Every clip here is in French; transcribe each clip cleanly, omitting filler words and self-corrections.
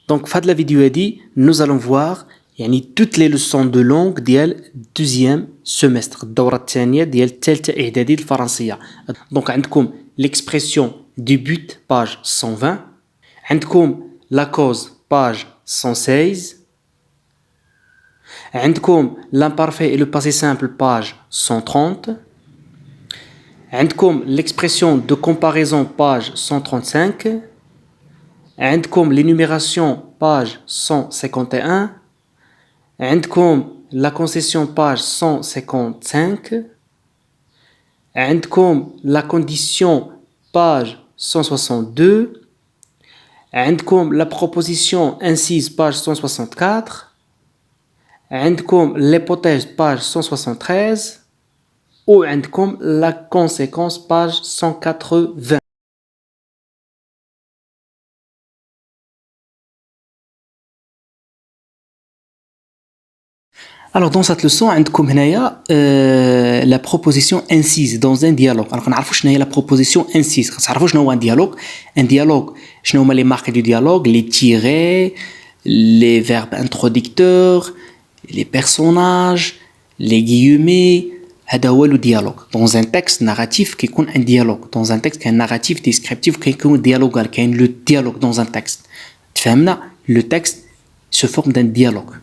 Donc, fin de la vidéo dit, nous allons voir toutes les leçons de langue ديال deuxième semestre الدورة الثانية ديال الثالثة إعدادي الفرنسية. Donc, عندكم l'expression du but page 120, عندكم la cause page 116, عندكم l'imparfait et le passé simple page 130, عندكم l'expression de comparaison page 135, عندكم l'énumération page 151, عندكم la concession page 155, عندكم la condition page 162, عندكم la proposition incise page 164, عندكم l'hypothèse page 173 ou عندكم la conséquence page 180. Alors dans cette leçon, عندكم هنايا la proposition incise dans un dialogue. Alors نعرفوا شنو هي la proposition incise. تعرفوا شنو هو un dialogue? Un dialogue, شنو هما les marques du dialogue? Les tirets, les verbes introducteurs, les personnages, les guillemets. هذا هو le dialogue. Dans un texte narratif كيكون un dialogue. Dans un texte كاين narratif descriptif كيكون dialogal. كاين le dialogue dans un texte. تفهمنا؟ Le texte se forme d'un dialogue.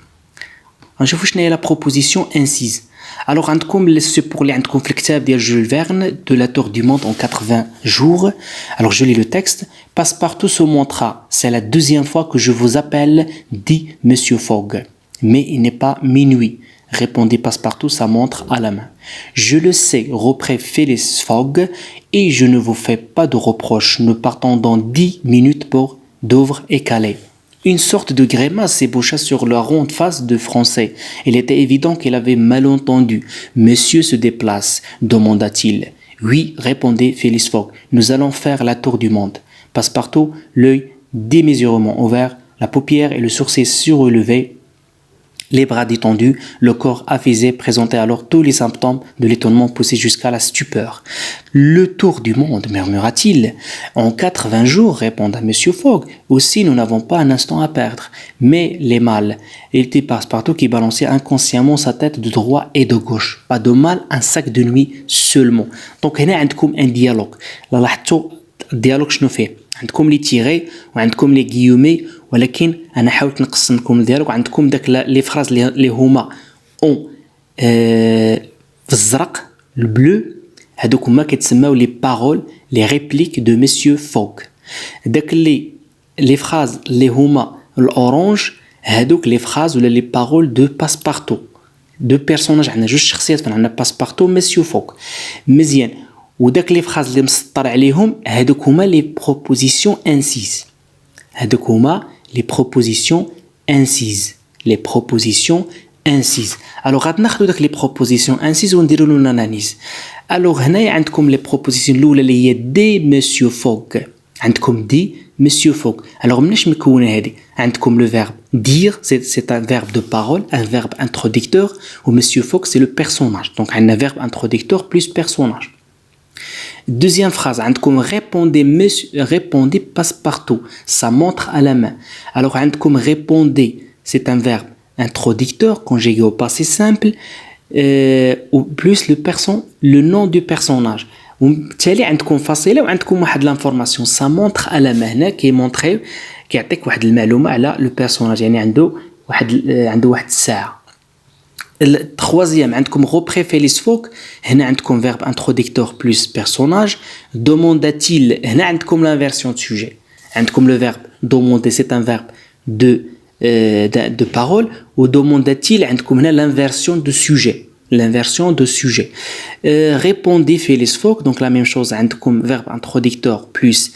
نشوفوا شنو هي la proposition incise. Alors عندكم pour اللي عندكم في الكتاب ديال جول فيرن de la tour du monde en 80 jours. Alors je lis le texte. Passepartout se montra. C'est la deuxième fois que je vous appelle, dit Monsieur Fogg. Mais il n'est pas minuit, répondit Passepartout, sa montre à la main. Je le sais, reprit Phileas Fogg, et je ne vous fais pas de reproches. Nous partons dans 10 minutes pour Douvres et Calais. Une sorte de grimace s'ébaucha sur la ronde face de Français. Il était évident qu'il avait mal entendu. « Monsieur se déplace » demanda-t-il. « Oui, répondait Phileas Fogg. Nous allons faire la tour du monde. » Passepartout, l'œil démesurément ouvert, la paupière et le sourcil surélevés, les bras détendus, le corps affaissé présentait alors tous les symptômes de l'étonnement poussé jusqu'à la stupeur. « Le tour du monde, murmura-t-il. « En 80 jours, répondit M. Fogg. « Aussi, nous n'avons pas un instant à perdre. » Mais les mâles, il était Passepartout qui balançait inconsciemment sa tête de droite et de gauche. Pas de mal, un sac de nuit seulement. Donc, هنا عندكم un dialogue. لاحظتوا الديالوج شنو فيه؟ عندكم لي تيري وعندكم لي غيومي ولكن انا حاولت نقسم لكم الديالوج. عندكم داك لي فراز اللي هما اون في الزرق البلو، هذوك هما كيتسماو لي بارول لي ريبليك دو مسيو فوغ. داك لي فراز اللي هما الاورانج هذوك لي فراز ولا لي بارول دو باسبارتو. دو بيرسوناج عندنا جوج شخصيات، عندنا باسبارتو مسيو فوغ. مزيان. وداك لي فراز اللي مسطر عليهم هادوك هما لي بروبوزيسيون انسيز. هادوك هما لي بروبوزيسيون انسيز. لي بروبوزيسيون انسيز. الوغ غادي ناخذوا داك لي بروبوزيسيون انسيز ونديروا لهم اناليز. الوغ هنايا عندكم لي بروبوزيسيون الاولى اللي هي دي مسيو فوغ. عندكم دي مسيو فوغ. الوغ مناش مكونه هذه؟ عندكم لو فيرب dire, c'est un verbe de parole, un verbe introducteur, ou monsieur Fogg c'est le personnage. Donc un verbe introducteur plus personnage. Deuxième phrase, عندكم répondez Passepartout, sa montre à la main. Alors عندكم répondez, c'est un verbe introducteur conjugué au passé simple, ou plus le nom du personnage. وبالتالي عندكم فاصله وعندكم واحد لانفورماسيون سا مونتر على ما هنا كيمونطري كيعطيك واحد المعلومه على لو بيرسوناج، يعني عنده واحد الساعه. التروازيام عندكم غوبري فيليس فوك، هنا عندكم فيرب انتروديكتور بلس بيرسوناج. دومونداتيل هنا عندكم لانفيرسيون دو سوجي. عندكم لو فيرب دوموندي سي ان فيرب دو بارول، و دومونداتيل عندكم هنا لانفيرسيون دو سوجي. L'inversion de sujet. Répondez Phileas Fogg, donc la même chose, عندكم verbe introducteur plus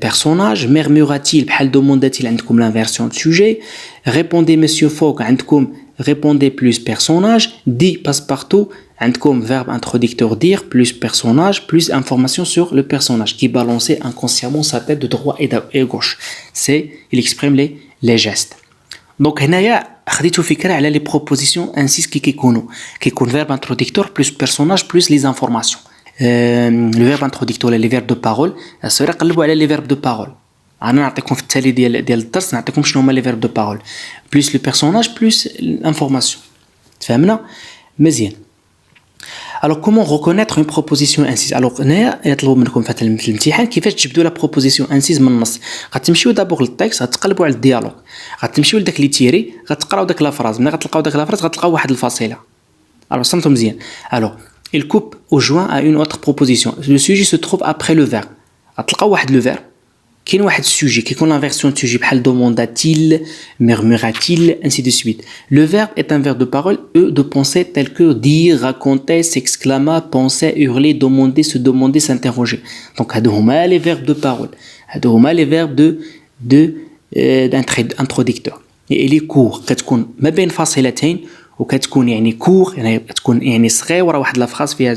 personnage. Murmura-t-il, بحال demanda-t-il, عندكم l'inversion de sujet. Répondez Monsieur Fogg, عندكم répondez plus personnage. Dit Passepartout, عندكم verbe introducteur dire plus personnage plus information sur le personnage qui balançait inconsciemment sa tête de droite et gauche. Il exprime les gestes. Donc هنايا خديتو فكره على لي بروبوزيسيون انسيس كيكون فيرب انتروديكتور بلس بيرسوناج بلس لي زانفورماسيون. لو فيرب انتروديكتور لي فيرب دو بارول، الصغير قلبوا على لي فيرب دو بارول. انا نعطيكم في التالي ديال الدرس نعطيكم شنو هما لي فيرب دو بارول بلس لو بيرسوناج بلس الانفورماسيون. تفهمنا مزيان. Alors comment reconnaître une proposition incise؟ Alors هنايا يطلبوا منكم في الامتحان كيفاش تجبدوا لا بروبوزيسيون انسيز من النص. غتمشيو دابور للتكست غتقلبوا على الديالوج غتمشيو لداك لي تيري غتقراو داك لا فراز ملي غتلقاو داك لا فراز غتلقاو واحد الفاصله. Alors سمعتوا مزيان. Alors il coupe au joint à une autre proposition. Le sujet se trouve après le verbe. غتلقاو واحد لو verbe كاين واحد السوجي كيكون لا فيرسيون سوجي بحال demanda-t-il, murmura-t-il, ainsi de suite. Le verbe est un verbe de parole de pensée tel que dire, raconter, s'exclama, penser, hurler, demander, se demander, s'interroger. Donc هادو هما les verbes de parole. هادو هما les verbes d'introducteur. Et les courts كتكون ما بين فاصلتين وكتكون يعني كور يعني تكون يعني صغيره واحد لا فراز فيها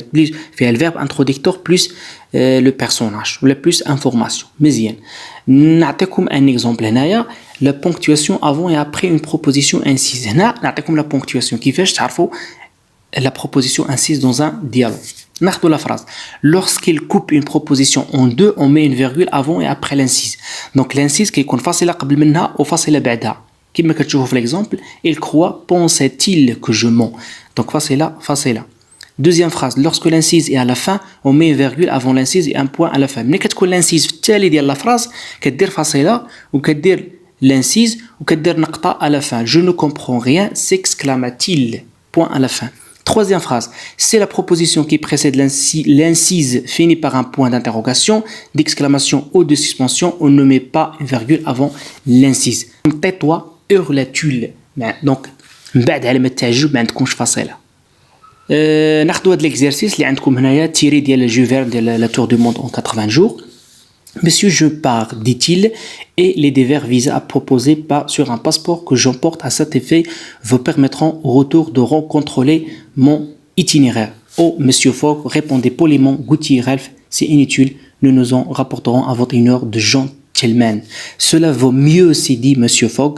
الفيرب انتروديكتور بلس لو بيرسوناج ولا بلس انفورماسيون. مزيان نعطيكم ان اكزومبل هنايا لا بونكتواسيون افون اي ابري اون بروبوزيسيون انسيز. هنا نعطيكم لا بونكتواسيون كيفاش تعرفوا لا بروبوزيسيون انسيز dans un dialogue. ناخذوا لا فراز lorsqu'il coupe une proposition en deux on met une virgule avant et après l'incise. donc l'incise كيكون فاصله قبل منها وفاصله بعدها كما كتشوفوا في l'exemple. il croit pensait-il que je mens. donc فاصله. deuxième phrase lorsque l'incise est à la fin on met une virgule avant l'incise et un point à la fin. ملي كتكون l'incise في التالي ديال لا فراز كدير فاصله وكدير l'incise وكدير نقطه à la fin. je ne comprends rien s'exclama-t-il point à la fin. Troisième phrase, c'est la proposition qui précède l'incise finit par un point d'interrogation, d'exclamation ou de suspension. On ne met pas une virgule avant l'incise. Tais-toi, hurle-t-il. Donc, بعد علامة التعجب ما عندكمش فاصلة. ناخذوا هذا l'exercice اللي عندكم هنايا تيري ديال جو فيرن ديال لا تور دو موند en 80 jours. Monsieur, je pars, dit-il, et les divers visas proposés sur un passeport que j'emporte à cet effet vous permettront au retour de recontrôler mon itinéraire. Oh, Monsieur Fogg, répondez poliment Gauthier Ralph, c'est inutile, nous nous en rapporterons à votre honneur de gentleman. Cela vaut mieux, s'est dit Monsieur Fogg,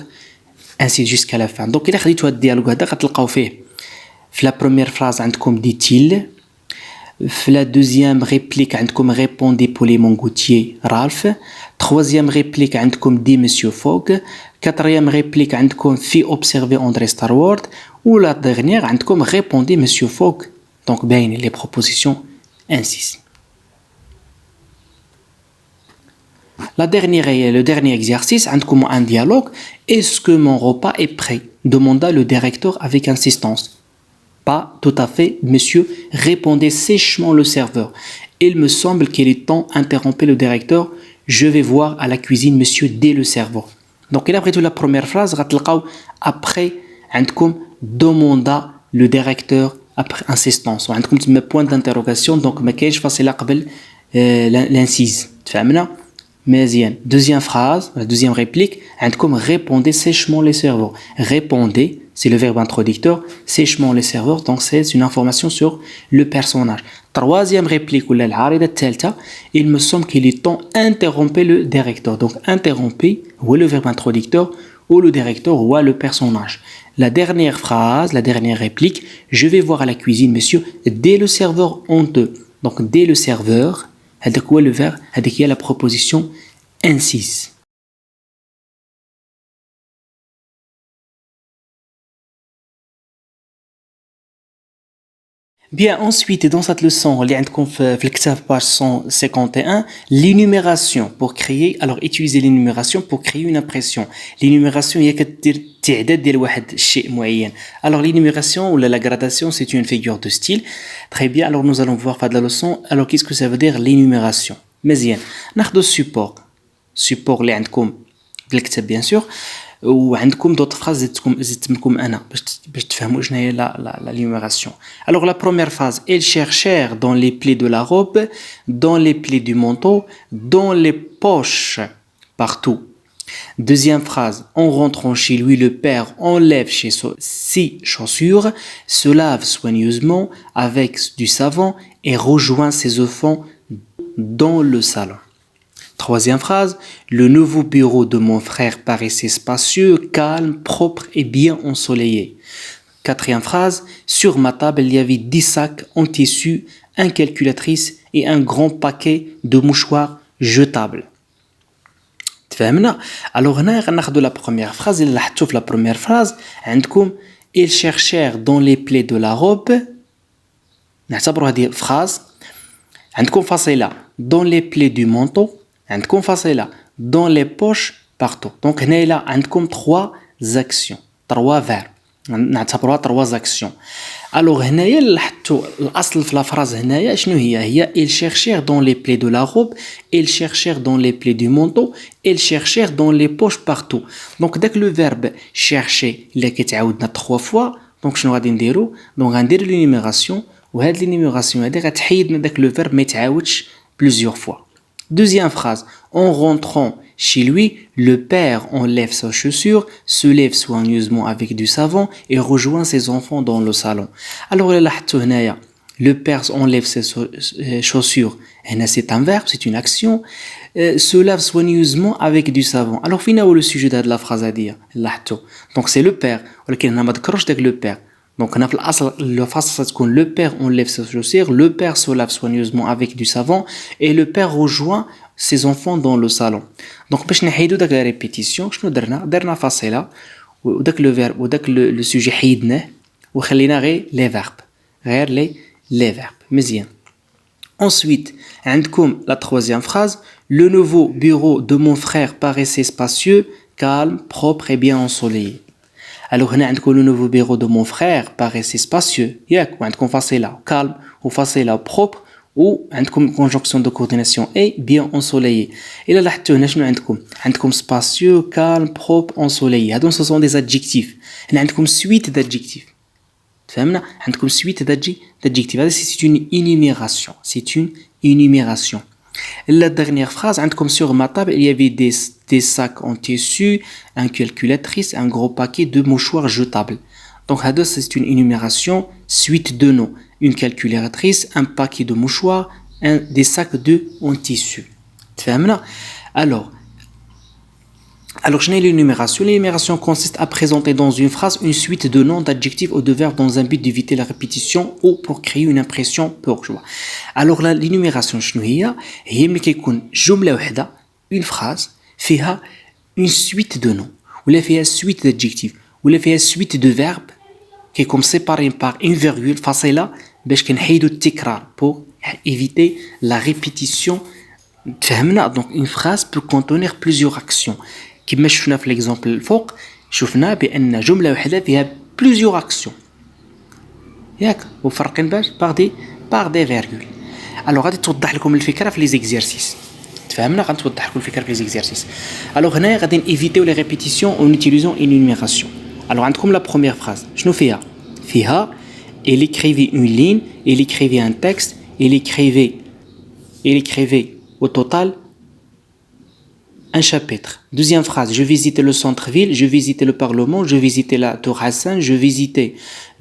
ainsi jusqu'à la fin. Donc, il a dit tout le dialogue, غتلقاو فيه. في la première phrase, عندكم dit-il. La deuxième réplique عندكم répondez poliment Gauthier Ralph. Troisième réplique عندكم dit Monsieur Fogg. Quatrième réplique عندكم fit observer André Starward. Ou la dernière عندكم répondez Monsieur Fogg. donc باين les propositions incises. Le dernier exercice عندكم un dialogue. Est-ce que mon repas est prêt? demanda le directeur avec insistance. Pas tout à fait, monsieur, répondait sèchement le serveur. Il me semble qu'il est temps, interrompait le directeur. Je vais voir à la cuisine, monsieur, dès le serveur. Donc, il a pris toute la première phrase. Après, عندكم demanda le directeur après insistance. عندكم un point d'interrogation. Donc, ما كاينش فاصلة قبل l'incise. تفهمنا؟ مزيان. Deuxième phrase, la deuxième réplique. عندكم répondez sèchement les serveurs. Répondez. C'est le verbe introducteur, sèchement les serveurs, donc c'est une information sur le personnage. Troisième réplique, il me semble qu'il est temps d'interrompre le directeur. Donc interrompre, ou le verbe introducteur, ou le directeur, ou le personnage. La dernière phrase, la dernière réplique, je vais voir à la cuisine, monsieur, dès le serveur honteux. Donc dès le serveur, c'est quoi le verbe? C'est la proposition incise. Bien, ensuite, dans cette leçon, il y a page 151, l'énumération pour créer, alors utiliser l'énumération pour créer une impression. L'énumération, il y a alors l'énumération ou la gradation, c'est une figure de style. Très bien, alors nous allons voir la leçon. Alors qu'est-ce que ça veut dire l'énumération? Mais bien, nous support. Support, il y a bien sûr. وعندكم d'autres phrases زدتكم انا باش تفهموا شنو هي la l'énumération. Alors la première phrase, ils cherchèrent dans les plis de la robe, dans les plis du manteau, dans les poches, partout. Deuxième phrase, en rentrant chez lui, le père enlève ses chaussures, se lave soigneusement avec du savon et rejoint ses enfants dans le salon. Troisième phrase, le nouveau bureau de mon frère paraissait spacieux, calme, propre et bien ensoleillé. Quatrième phrase, sur ma table il y avait 10 sacs en tissu, une calculatrice et un grand paquet de mouchoirs jetables. تفهمنا؟ alors هنا غناخدو la première phrase اللي لاحظتو في la première phrase عندكم ils cherchèrent dans les plaies de la robe نعتبروا هذه phrase عندكم فاصلة dans les plaies du manteau عندكم فاصلة dans les poches partout donc هنا عندكم 3 actions 3 verbes نعتبروها 3 actions alors هنايا لاحظتوا الاصل في لا فراز هنايا شنو هي ils cherchèrent dans les plaies de la robe ils cherchèrent dans les plaies du manteau ils cherchèrent dans les poches partout donc داك لو verbe chercher اللي كيتعاودنا 3 fois donc شنو غادي نديرو donc غندير لينيميراسيون وهاد لينيميراسيون هادي غتحيدنا داك لو verbe ما يتعاودش plusieurs fois deuxième phrase en rentrant chez lui, le père enlève sa chaussure, se lève soigneusement avec du savon et rejoint ses enfants dans le salon. Alors, le père enlève ses chaussures. C'est un verbe, c'est une action. Se lave soigneusement avec du savon. Alors, finalement, le sujet de la phrase à dire. Donc, c'est le père. Le père. Donc, la phrase, le père enlève ses chaussures, le père se lave soigneusement avec du savon et le père rejoint ses enfants dans le salon. Donc باش نحيدو داك لا ريبيتيسيون شنو درنا فاصله وداك لو فيرب وداك لو سوجي حيدناه وخلينا غير لي فيرب مزيان. Ensuite عندكم la troisième phrase le nouveau bureau de mon frère paraissait spacieux, calme, propre et bien ensoleillé. Alors هنا عندكم le nouveau bureau de mon frère paraissait spacieux ياك وعندكم فاصله calme وفاصله propre ou عندكم conjonction de coordination et bien ensoleillé. إلا لاحظتوا هنا شنو عندكم spacieux, calme, propre, ensoleillé. هادو ce sont des adjectifs. هنا عندكم suite d'adjectifs. فهمنا عندكم suite d'adjectifs. هذا c'est une énumération. La dernière phrase عندكم sur ma table il y avait des sacs en tissu, une calculatrice, un gros paquet de mouchoirs jetables. Donc هذا c'est une énumération suite de noms. Une calculatrice, un paquet de mouchoirs, des sacs en tissu. Alors, je n'ai l'énumération. L'énumération consiste à présenter dans une phrase une suite de noms, d'adjectifs ou de verbes dans un but d'éviter la répétition ou pour créer une impression bourgeoise. Alors, l'énumération, هي ملي كيكون جملة واحدة, une phrase, فيها une suite de noms, ولا فيها suite d'adjectifs, ولا فيها suite de verbes, qui est comme séparé par une virgule فاصلة باش كنحيدو التكرار pour éviter la répétition. تفهمنا donc une phrase peut contenir plusieurs actions كما شفنا في l'exemple الفوق شفنا بأن جملة واحدة فيها plusieurs actions ياك وفرقين باش par des virgules. alors غادي توضح لكم الفكرة في les exercices. تفهمنا غنتوضح لكم الفكرة في les exercices. alors هنا غادي éviter les répétitions en utilisant une énumération. alors عندكم la première phrase شنو فيها il écrivait une ligne, il écrivait un texte, il écrivait au total un chapitre. Deuxième phrase, je visitais le centre-ville, je visitais le Parlement, je visitais la Tour Hassan, je visitais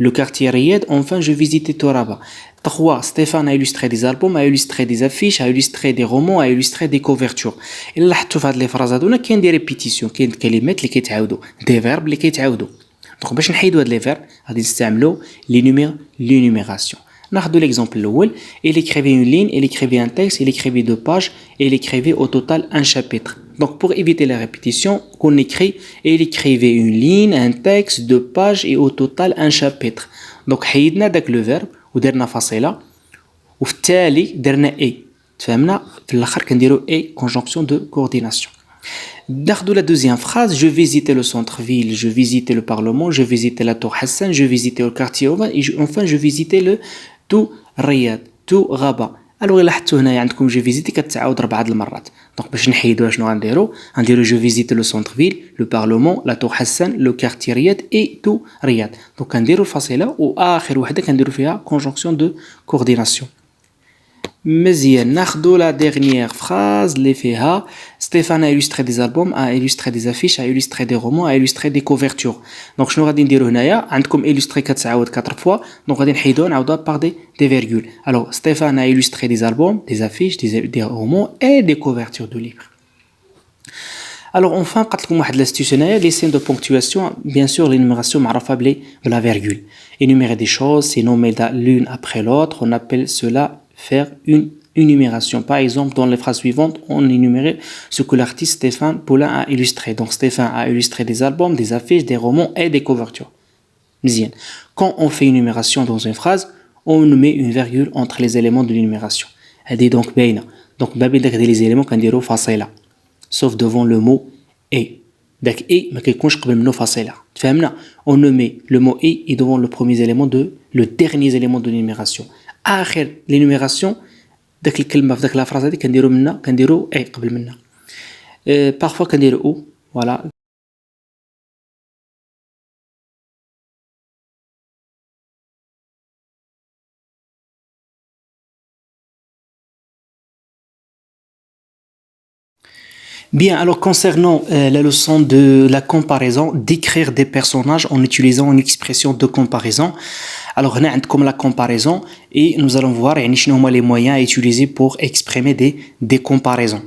le quartier Riyad, enfin je visitais Toraba. 3. Stéphane a illustré des albums, a illustré des affiches, a illustré des romans, a illustré des couvertures. إلا لاحظتوا في هاد لي فراز هادونا كاين دي ريبيتيسيون كاين كلمات اللي كيتعاودوا دي فيرب اللي كيتعاودوا. Donc باش نحيدوا هاد لي فيرب غادي نستعملوا l'énumération. ناخذوا l'exemple الاول il écrivait une ligne, il écrivait un texte, il écrivait 2 pages et il écrivait au total un chapitre. Donc pour éviter la répétition qu'on écrit il écrivait une ligne, un texte, 2 pages et au total un chapitre. Donc حيدنا داك لو فيرب ودرنا فاصله وفي التالي درنا اي تفهمنا في الاخر كنديروا اي conjonction de coordination. Dans la deuxième phrase, je visitais le centre-ville, je visitais le Parlement, je visitais la Tour Hassan, je visitais le quartier Oman et enfin je visitais le tout Riyad, tout Rabat. Alors لاحظتوا هنا عندكم je visite كتعاود 4 المرات. Donc باش نحيدوها شنو غنديروا je visitais le centre-ville, le Parlement, la Tour Hassan, le quartier Riyad et tout Riyad. Donc كنديروا الفاصله واخر وحده كنديروا فيها conjonction de coordination. مزيان ناخذوا la dernière phrase اللي فيها Stéphane a illustré des albums, a illustré des affiches, a illustré des romans, a illustré des couvertures. Donc شنو غادي نديروا هنايا عندكم illustré كتعاود 4 fois donc غادي نحيدوها نعاودوها par des virgules. Alors Stéphane a illustré des albums, des affiches, des romans et des couvertures de livres. Alors enfin قلت لكم واحد l'astuce هنايا les signes de ponctuation bien sûr l'énumération معروفه بلا virgule. Énumérer des choses c'est nommer l'une après l'autre on appelle cela faire une énumération. Par exemple, dans les phrases suivantes, on énumérait ce que l'artiste Stéphane Poulain a illustré. Donc, Stéphane a illustré des albums, des affiches, des romans et des couvertures. Mzien. Quand on fait énumération dans une phrase, on met une virgule entre les éléments de l'énumération. Elle dit donc baina. Donc, babil les éléments qu'on dirait fasila. Sauf devant le mot et. Donc, et, mais qu'il conche comme le fasila. On met le mot et devant le premier élément le dernier élément de l'énumération. Après l'énumération, داك الكلمه في داك لا فراز هذه كنديروا اي قبل منها parfois كنديروا او voilà. Bien, alors concernant la leçon de la comparaison, d'écrire des personnages en utilisant une expression de comparaison. Alors, on a comme la comparaison et nous allons voir les moyens à utiliser pour exprimer des comparaisons.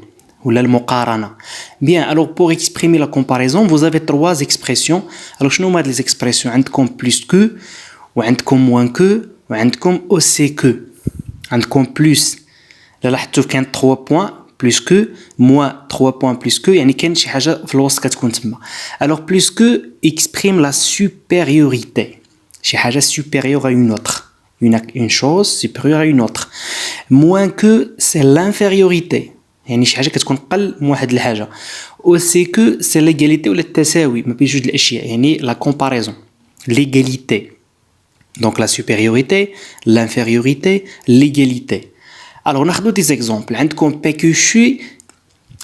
Ou la muqarana. Bien, alors pour exprimer la comparaison, vous avez trois expressions. Alors, je nous les expressions عندكم plus que, ou عندكم moins que, ou عندكم aussi que. عندكم plus. Là, là, tu as 3 points. Plus que, moins 3 points plus que, يعني كاين شي حاجة في الوسط كتكون تما. Alors plus que exprime la supériorité. شي حاجة supérieure à une autre. Une chose supérieure à une autre. Moins que c'est l'infériorité. يعني شي حاجة كتكون قل من واحد الحاجة. Aussi que c'est l'égalité ولا التساوي ما بين جوج الأشياء يعني la comparaison. L'égalité. Donc la supériorité, l'infériorité, l'égalité. Alors, on a des exemples. Comme Pécuchet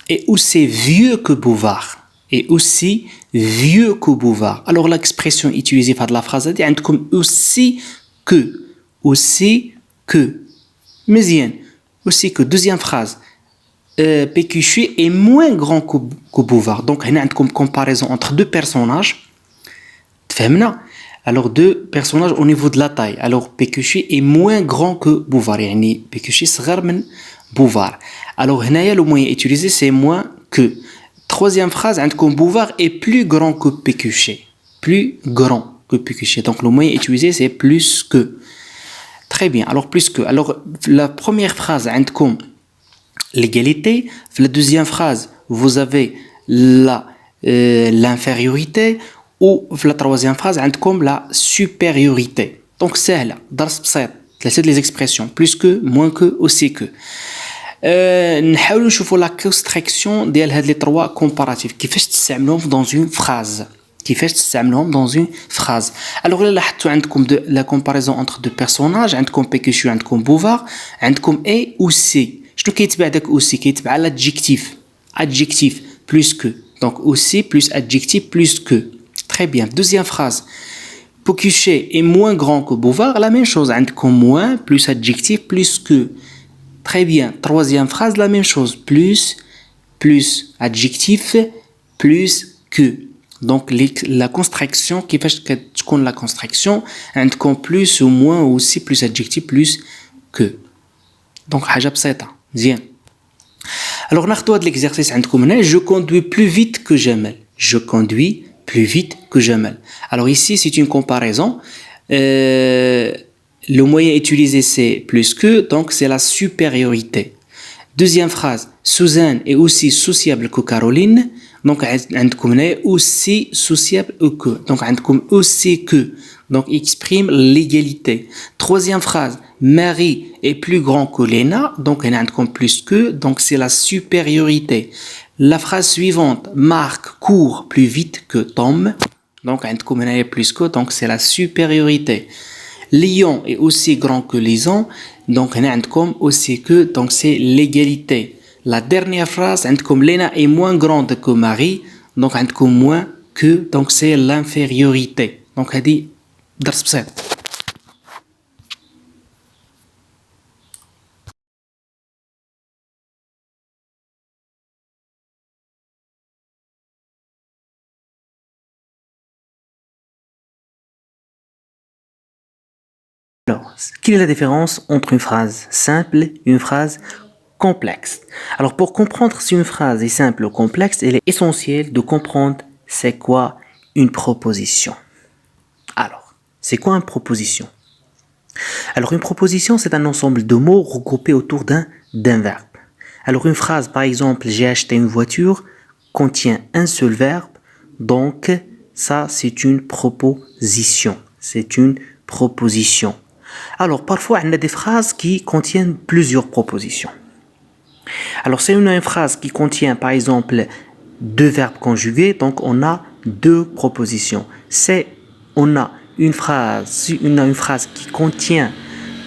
est aussi vieux que Bouvard. Et aussi vieux que Bouvard. Alors, l'expression utilisée par la phrase est comme aussi que. Aussi que. Mais bien, aussi que. Deuxième phrase. Pécuchet est moins grand que Bouvard. Donc, on a comme comparaison entre deux personnages. T'fahmna? Alors, deux personnages au niveau de la taille. Alors, Pécuchet est moins grand que Bouvard. Yani, Pécuchet صغر من Bouvard. Alors, هنايا le moyen utilisé, c'est moins que. Troisième phrase, عندكم Bouvard est plus grand que Pécuchet. Plus grand que Pécuchet. Donc, le moyen utilisé, c'est plus que. Très bien. Alors, plus que. Alors, la première phrase, عندكم l'égalité. La deuxième phrase, vous avez l'infériorité. Ou la troisième phrase, عندكم la supériorité. Donc, c'est là, درس بسيط. ثلاثة les expressions, plus que, moins que, aussi que. نحاولوا نشوفوا la construction ديال هاد les trois comparatifs. كيفاش تستعملوهم dans une phrase. كيفاش تستعملوهم dans une phrase. Alors là, لاحظتوا عندكم la comparaison entre deux personnages. عندكم Pécuchet, عندكم Bouvard. عندكم et aussi. شنو كيتبع داك aussi كيتبع l'adjectif. Adjectif, plus que. Donc, aussi plus adjectif, plus que. Très bien. Deuxième phrase. Pécuchet est moins grand que Bouvard. La même chose. Comme moins, plus adjectif, plus que. Très bien. Troisième phrase, la même chose. Plus adjectif, plus que. Donc, la construction, qui fait que la construction, comme plus ou moins, aussi plus adjectif, plus que. Donc, حاجة بسيطة. Bien. Alors, on a l'exercice. Je conduis plus vite que Jamel. Je conduis plus vite que Jamel. Alors ici, c'est une comparaison. Le moyen utilisé, c'est plus que, donc c'est la supériorité. Deuxième phrase, Suzanne est aussi sociable que Caroline. Donc, عندكم aussi sociable que. Donc, عندكم aussi que. Donc, exprime l'égalité. Troisième phrase, Marie est plus grand que Léna. Donc, عندكم plus que. Donc, c'est la supériorité. La phrase suivante, Marc court plus vite que Tom. Donc, عندكم هنايا plus que. Donc, c'est la supériorité. Lion est aussi grand que Lison. Donc, هنا عندكم aussi que. Donc, c'est l'égalité. La dernière phrase, عندكم Léna est moins grande que Marie. Donc, عندكم moins que. Donc, c'est l'infériorité. Donc, هذه درس بسيط. Alors, quelle est la différence entre une phrase simple et une phrase complexe? Alors, pour comprendre si une phrase est simple ou complexe, il est essentiel de comprendre c'est quoi une proposition. Alors, c'est quoi une proposition? Alors, une proposition, c'est un ensemble de mots regroupés autour d'un d'un verbe. Alors une phrase, par exemple, j'ai acheté une voiture, contient un seul verbe, donc ça c'est une proposition. C'est une proposition. Alors parfois on a des phrases qui contiennent plusieurs propositions. Alors c'est une phrase qui contient par exemple deux verbes conjugués, donc on a deux propositions. On a une phrase qui contient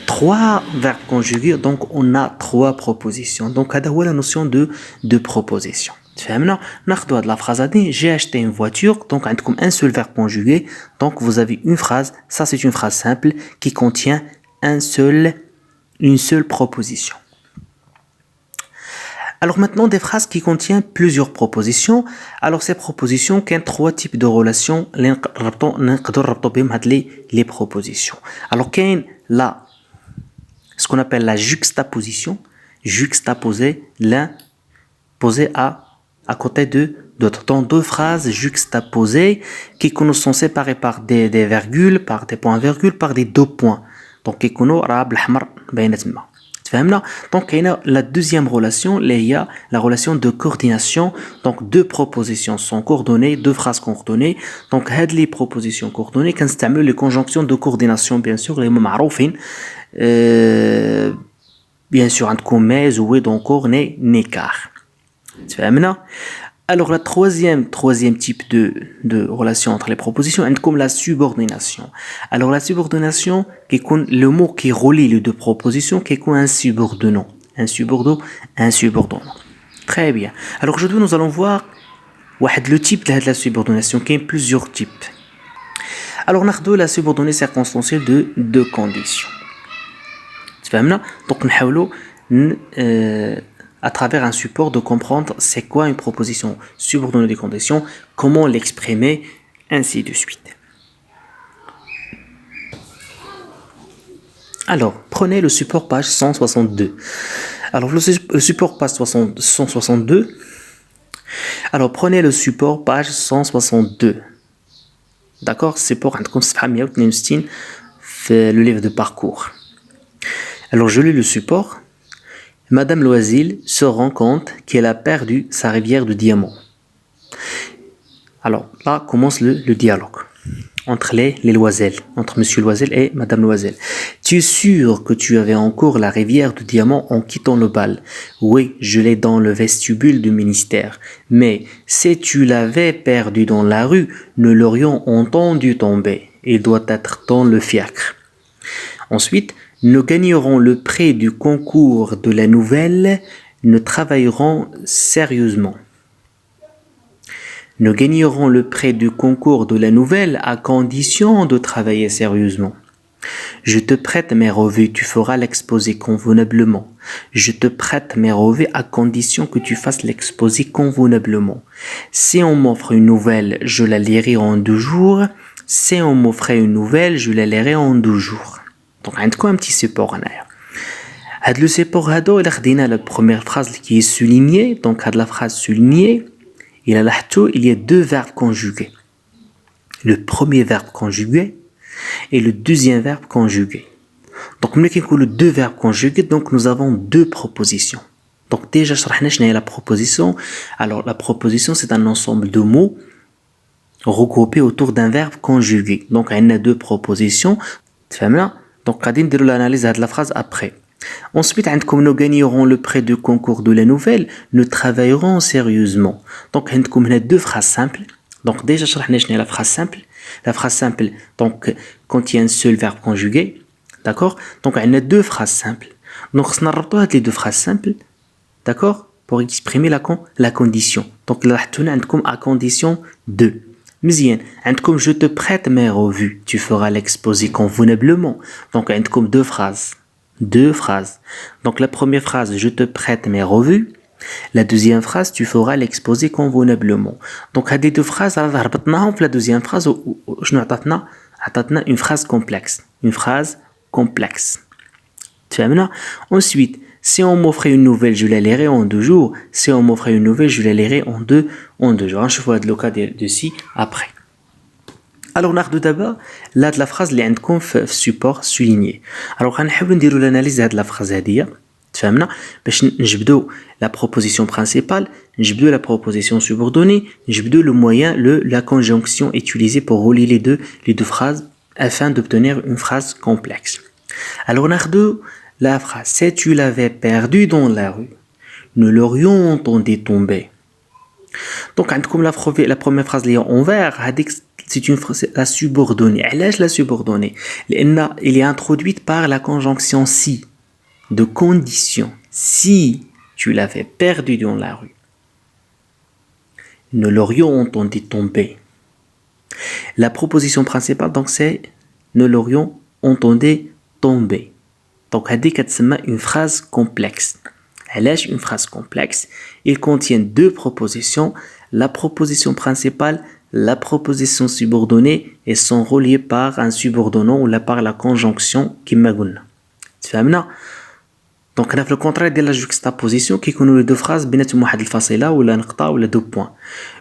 trois verbes conjugués, donc on a trois propositions. Donc هذا هو la notion de proposition. تفهمنا؟ ناخذوا هذه la phrase هذه j'ai acheté une voiture, donc عندكم un seul verbe conjugué, donc vous avez une phrase, ça c'est une phrase simple qui contient une seule proposition. Alors maintenant des phrases qui contiennent plusieurs propositions. Alors ces propositions ont trois types de relations les propositions. Alors qu'il y a ce qu'on appelle la juxtaposition, juxtaposer l'un posé à côté de d'autres. Dans deux phrases juxtaposées qui sont séparées par des virgules, par des points-virgules, par des deux points. Donc qui sont راه بالأحمر باينة تما. تفهمنا؟ Donc il y a la deuxième relation, il y a la relation de coordination. Donc deux propositions sont coordonnées, deux phrases coordonnées. Donc les propositions coordonnées كنستعملوا les conjonctions de coordination bien sûr les معروفين. Bien sûr عندكم mais ou donc or n'est car. تفهمنا؟ Alors la troisième type de relation entre les propositions est comme la subordination. Alors la subordination qui est le mot qui relie les deux propositions qui est un subordonnant. Un subordonnant. Très bien. Alors aujourd'hui nous allons voir le type de la subordination qui est plusieurs types. Alors on a la subordonnée circonstancielle de deux conditions. تفهمنا؟ Donc نحاولوا à travers un support de comprendre c'est quoi une proposition subordonnée des conditions, comment l'exprimer, ainsi de suite. Alors, prenez le support page 162. Alors, le support page 162. Alors, prenez le support page 162. D'accord? C'est pour le livre de parcours. Alors, je lis le support. Madame Loisel se rend compte qu'elle a perdu sa rivière de diamants. Alors là commence le dialogue entre les Loisel, entre Monsieur Loisel et Madame Loisel. Tu es sûr que tu avais encore la rivière de diamants en quittant le bal? Oui, je l'ai dans le vestibule du ministère. Mais si tu l'avais perdu dans la rue, nous l'aurions entendu tomber. Il doit être dans le fiacre. Ensuite, nous gagnerons le prix du concours de la nouvelle, nous travaillerons sérieusement. Nous gagnerons le prix du concours de la nouvelle à condition de travailler sérieusement. Je te prête mes revues, tu feras l'exposé convenablement. Je te prête mes revues à condition que tu fasses l'exposé convenablement. Si on m'offre une nouvelle, je la lirai en 2 jours. Si on m'offrait une nouvelle, je la lirai en 2 jours. Donc, on a un petit support en arrière. Le support, il a la première phrase qui est soulignée. Donc, la phrase soulignée, il y a 2 verbes conjugués. Le premier verbe conjugué et le deuxième verbe conjugué. Donc, le 2 verbes conjugués, donc nous avons 2 propositions. Donc, déjà, je vais la proposition. Alors, la proposition, c'est un ensemble de mots regroupés autour d'un verbe conjugué. Donc, il y a 2 propositions. Donc, on va l'analyse de la phrase après. Ensuite, nous gagnerons le prix du concours de la nouvelle, nous travaillerons sérieusement. Donc, on a 2 phrases simples. Donc, déjà, je vais la phrase simple. La phrase simple donc, contient un seul verbe conjugué. D'accord? Donc, on a 2 phrases simples. Donc, on va les 2 phrases simples. D'accord? Pour exprimer la condition. Donc, là, on a à condition 2. مزيان عندكم je te prête mes revues tu feras l'exposé convenablement donc عندكم 2 phrases donc la première phrase je te prête mes revues la deuxième phrase tu feras l'exposé convenablement donc هذه 2 phrases ربطناهم في la deuxième phrase شنو عطاتنا une phrase complexe تفهمنا ensuite si on m'offrait une nouvelle, je la lirai en 2 jours. Si on m'offrait une nouvelle, je la lirai en 2 jours. Je vois le cas de ci après. Alors, on a d'abord là de la phrase qui est support souligné. Alors, on va faire l'analyse de la phrase. تفهمنا باش نجبدو la proposition principale نجبدو la proposition subordonnée نجبدو le moyen la conjonction utilisée pour relier les deux phrases afin d'obtenir une phrase complexe. Alors ناخدو la phrase si tu l'avais perdu dans la rue nous l'aurions entendu tomber. Donc عندكم la première phrase اللي en vert هذيك c'est une phrase la subordonnée. علاش la subordonnée لأن il est introduite par la conjonction si de condition. Si tu l'avais perdu dans la rue nous l'aurions entendu tomber. La proposition principale donc c'est nous l'aurions entendu tomber. Donc هذه كتسمى une phrase complexe. علاش une phrase complexe il contient deux propositions la proposition principale la proposition subordonnée et sont reliées par un subordonnant ou par la conjonction كما قلنا تفهمنا. دونك هنا في الكونترير ديال لا جوكستابوزيسيون كيكونوا لي دو فراز بيناتهم واحد الفاصله ولا نقطه ولا دو بوين.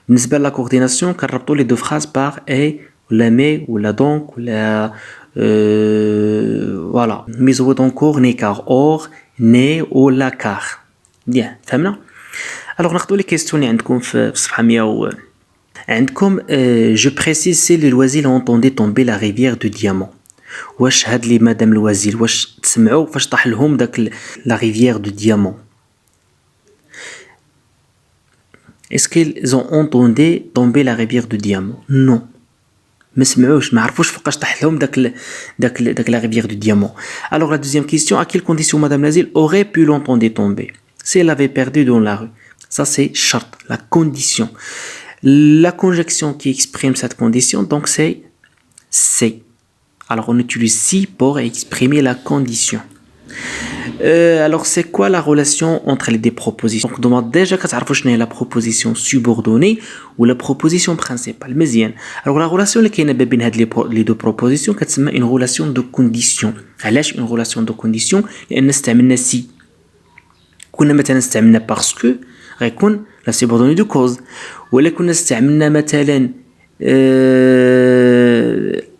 بالنسبه لا كورديناسيون كنربطوا لي دو فراز باغ اي ولا مي ولا دونك ولا فوالا ميزو دونكور ني كار اور ني ولا كار بيان فهمنا. الوغ ناخذوا لي كيستيون اللي عندكم في صفحه 100 عندكم جو بريسيز سي لي لوازيل اونطوندي تومبي لا ريفيير دو ديامون. واش هاد لي مدام الوازيل واش تسمعوا فاش طاح لهم داك لا ريفيير دو ديامون est-ce qu'ils ont entendu tomber la rivière de diamant non ما سمعوش ما عرفوش فوقاش طاح لهم داك la rivière du diamant. Alors la deuxième question à quelle condition madame Lazil aurait pu l'entendre tomber si elle avait perdu dans la rue. Ça c'est chart la condition. La conjonction qui exprime cette condition donc c'est alors on utilise si pour exprimer la condition. Alors c'est quoi la relation entre les deux propositions. Donc demande déjà كتعرفوا شنو هي la proposition subordonnée ou la proposition principale مزيان. Alors la relation اللي كاينه بين هاد les deux propositions كتسمى une relation de condition. علاش une relation de condition لان استعملنا si كنا مثلا استعملنا parce que غيكون la subordonnée de cause ولا كنا استعملنا مثلا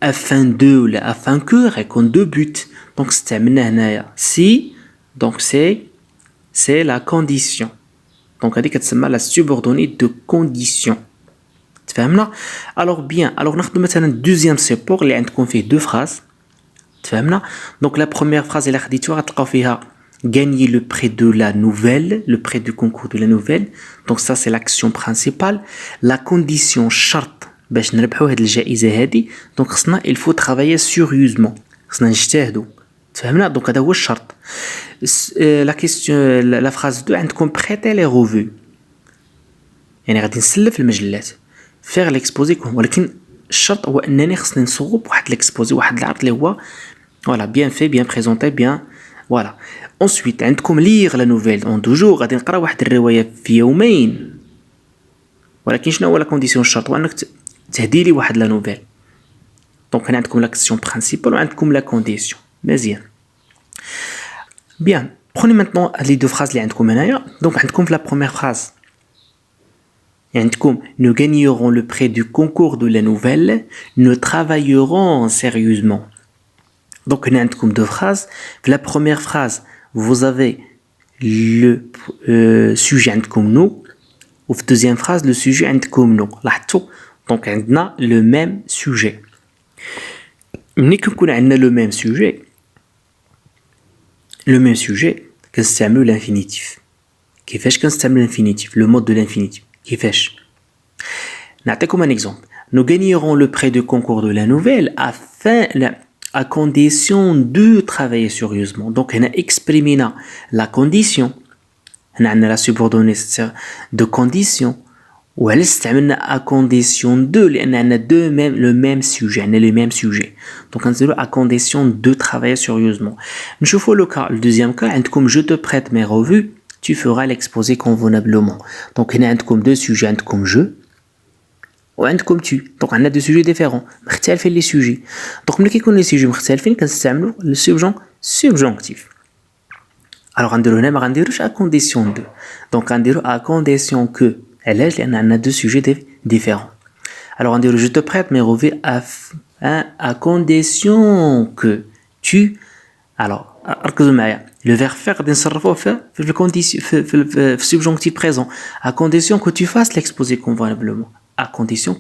afin de ولا afin que غيكون de but. Donc استعملنا هنايا si donc c'est la condition. Donc هذه كتسمى la subordonnée de condition. تفهمنا. Alors bien alors ناخذ مثلا deuxième support اللي عندكم فيه deux phrases. تفهمنا. Donc la première phrase اللي خديتوها غتلقاو فيها gagner le prix de la nouvelle, le prix du concours de la nouvelle. Donc ça c'est l'action principale. La condition charte باش نربحوا هاد الجائزة هذه. Donc خصنا il faut travailler sérieusement. خصنا نجتهدوا. تفهمنا. Donc هذا هو الشرط. La question la phrase 2 عندكم prêter les revues. يعني غادي نسلف المجلات. faire l'exposé ولكن الشرط هو انني خصني نصوب واحد l'exposé واحد العرض اللي هو voilà bien fait bien présenté bien voilà. Ensuite عندكم lire la nouvelle en 2 jours. غادي نقرا واحد الرواية في يومين. ولكن شنو هو لا كونديسيون الشرط هو انك تهدي لي واحد لا نوفيل. دونك هنا عندكم لاكسيون برينسيبال وعندكم لا كونديسيون مزيان. بيان prenez maintenant les deux phrases اللي عندكم هنايا. دونك عندكم في لا بروميير فراز عندكم nous gagnerons le prix du concours de la nouvelle nous travaillerons sérieusement. Donc هنا عندكم deux phrases. في la première phrase vous avez le sujet عندكم nous وفي deuxième phrase le sujet عندكم nous. لاحظتوا donc عندنا le même sujet. ملي كنكون عندنا le même sujet كنستعملوا l'infinitif. كيفاش كنستعملوا l'infinitif le mode de l'infinitif كيفاش نعطيكم un exemple. nous gagnerons le prix du concours de la nouvelle à condition de travailler sérieusement. donc هنا exprimina la condition. هنا عندنا la subordonnée de condition وعلاش استعملنا à condition de لان عندنا le même sujet عندنا le même sujet. donc نزيدو à condition de travailler sérieusement. نشوفوا le cas le deuxième cas عندكم je te prête mes revues tu feras l'exposé convenablement. donc هنا عندكم deux sujets عندكم je وعندكم tu. donc عندنا deux sujets différents مختلفين les sujets. donc ملي كيكون les sujets مختلفين كنستعملوا le subjonctif. alors غنديرو هنا ما غنديروش à condition de. donc غنديرو à condition que علاش لان عندنا deux sujets différents. alors غنديرو je te prête mes revues à condition que tu alors ركزوا معايا. Le verbe faire غادي نصرفوه في الكونديسيون في subjonctif présent à condition que tu fasses l'exposé convenablement. À condition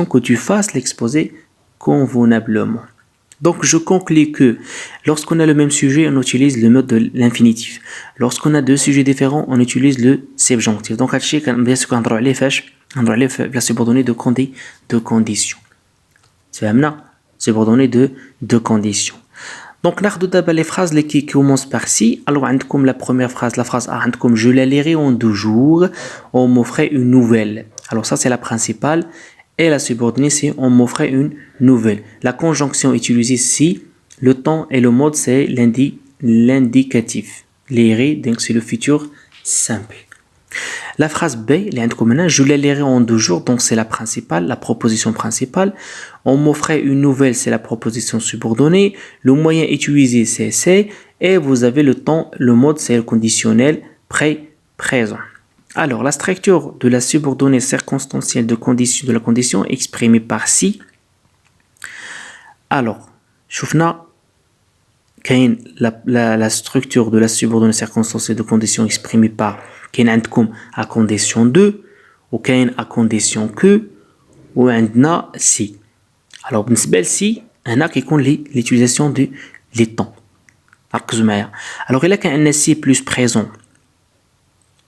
que tu fasses l'exposé convenablement. Donc je conclus que lorsqu'on a le même sujet, on utilise le mode de l'infinitif. Lorsqu'on a deux sujets différents, on utilise le subjonctif. Donc هادشي bien sûr كنهضروا عليه فاش نهضروا عليه في la subordonnée de condition. تفهمنا؟ subordonnée de condition. Donc ناخذوا دابا les phrases qui commencent par si. Alors عندكم la première phrase, la phrase A, عندكم je la lirai en 2 jours, on m'offrait une nouvelle. Alors ça c'est la principale. Et la subordonnée, c'est on m'offrait une nouvelle. La conjonction utilisée si, le temps et le mode, c'est l'indicatif. Lirer, donc c'est le futur simple. La phrase B, je la lirai en 2 jours, donc c'est la principale, la proposition principale. On m'offrait une nouvelle, c'est la proposition subordonnée. Le moyen utilisé, c'est, et vous avez le temps, le mode, c'est le conditionnel présent. Alors, la structure de la subordonnée circonstancielle de la condition exprimée par si. Alors, شوفنا كاين la structure de la subordonnée circonstancielle de condition exprimée par كاين عندكم à condition de ou كاين à condition que ou عندنا si. Alors, بالنسبة لسي هنا كيكون l'utilisation de les temps. ركزوا معايا. Alors, إلا كان عندنا si plus présent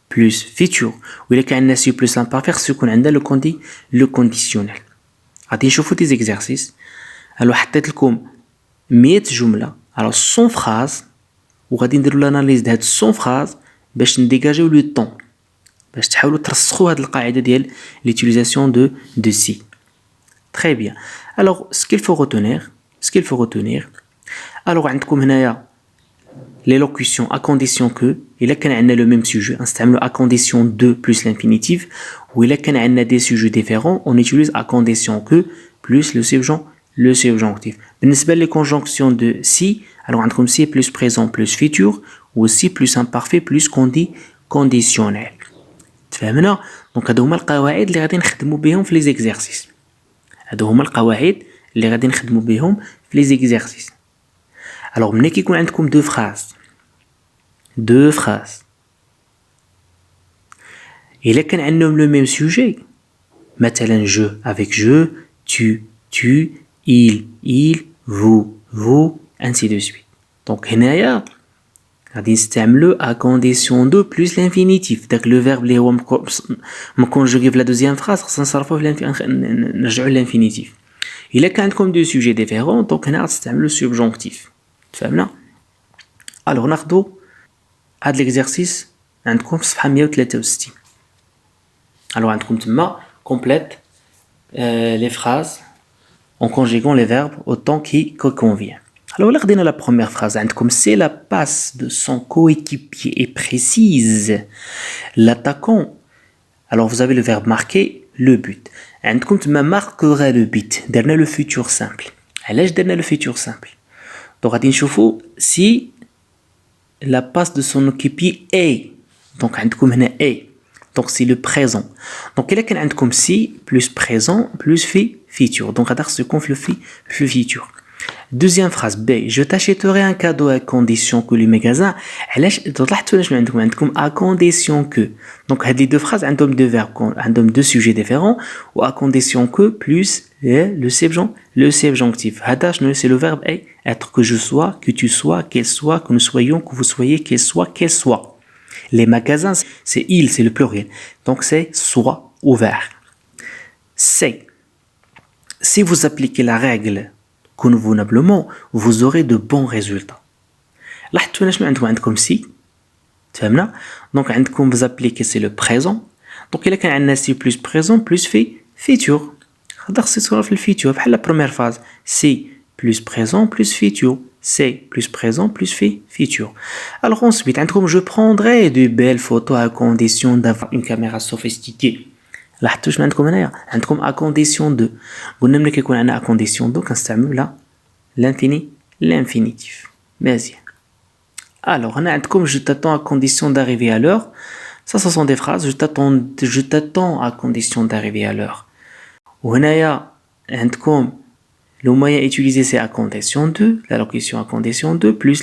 plus futur ou il y a un si plus l'imparfait ce qu'on a le conditionnel. غادي نشوفوا des exercices. alors حطيت لكم 100 جمله alors 100 phrases وغادي نديروا l'analyse de هاد 100 phrases باش نديجاجيو لو طون باش تحاولوا ترسخوا هاد القاعده ديال l'utilisation de si. Très bien. Alors ce qu'il faut retenir alors عندكم هنايا l'élocution à condition que il a qu'un le même sujet on à condition de plus l'infinitif ou il a qu'un des sujets différents on utilise à condition que plus le subjonctif. بالنسبة les conjonctions de si alors عندكم si plus présent plus futur ou si plus imparfait plus conditionnel. تفهمنا؟ donc هادو هما القواعد اللي غادي نخدموا بهم في les exercices. هادو هما القواعد اللي غادي نخدموا بهم في les exercices. alors ملي كيكون عندكم deux phrases إلا كان عندهم le même sujet مثلا je avec je tu il vous ainsi de suite. donc هنايا غادي نستعملو à condition de plus l'infinitif داك le verbe اللي هو مكونجوغي في la deuxième phrase خصنا نصرفوه نرجعو l'infinitif. إلا كان عندكم deux sujets différents donc هنا غتستعملو subjonctif. فهمنا؟ alors ناخدو هاد l'exercice عندكم في صفحة 163. alors عندكم تما complète les phrases en conjuguant les verbes autant qui convient. alors là خدينا la première phrase عندكم c'est la passe de son coéquipier est précise. l'attaquant alors vous avez le verbe marquer le but عندكم تما marquera le but درنا le futur simple. علاش درنا le futur simple donc غادي نشوفوا si la passe de son coéquipier est donc عندكم هنا est donc c'est le présent. donc إلا كان عندكم si plus présent plus futur donc غادي خصكم في le futur. deuxième phrase B je t'achèterai un cadeau à condition que le magasin علاش طلعتوا شنو عندكم à condition que donc هاد les deux phrases عندهم deux verbes عندهم deux sujets différents ou à condition que plus le subjonctif. هذا شنو c'est le verbe être que je sois que tu sois qu'elle soit que nous soyons que vous soyez qu'elle soit. les magasins c'est il c'est le pluriel donc c'est soit ouvert. C'est si vous appliquez la règle convenablement vous aurez de bons résultats. لاحظتوا شنو عندكم si تفهمنا donc عندكم vous appliquez c'est le présent donc إلا كان عندنا si plus présent plus futur هذا خصو يصرا في الفيتور بحال la première phase si plus présent plus futur c'est plus présent plus futur. alors ensuite عندكم je prendrai de belles photos à condition d'avoir une caméra sophistiquée. لاحظتوا شنو عندكم هنايا عندكم à condition de قلنا ملي كيكون عندنا à condition de كنستعملوا لا l'infinitif. مزيان. alors هنا عندكم je t'attends à condition d'arriver à l'heure. ça ce sont des phrases je t'attends à condition d'arriver à l'heure. وهنايا عندكم Le moyen utilisé, c'est à condition de, la locution à condition de, plus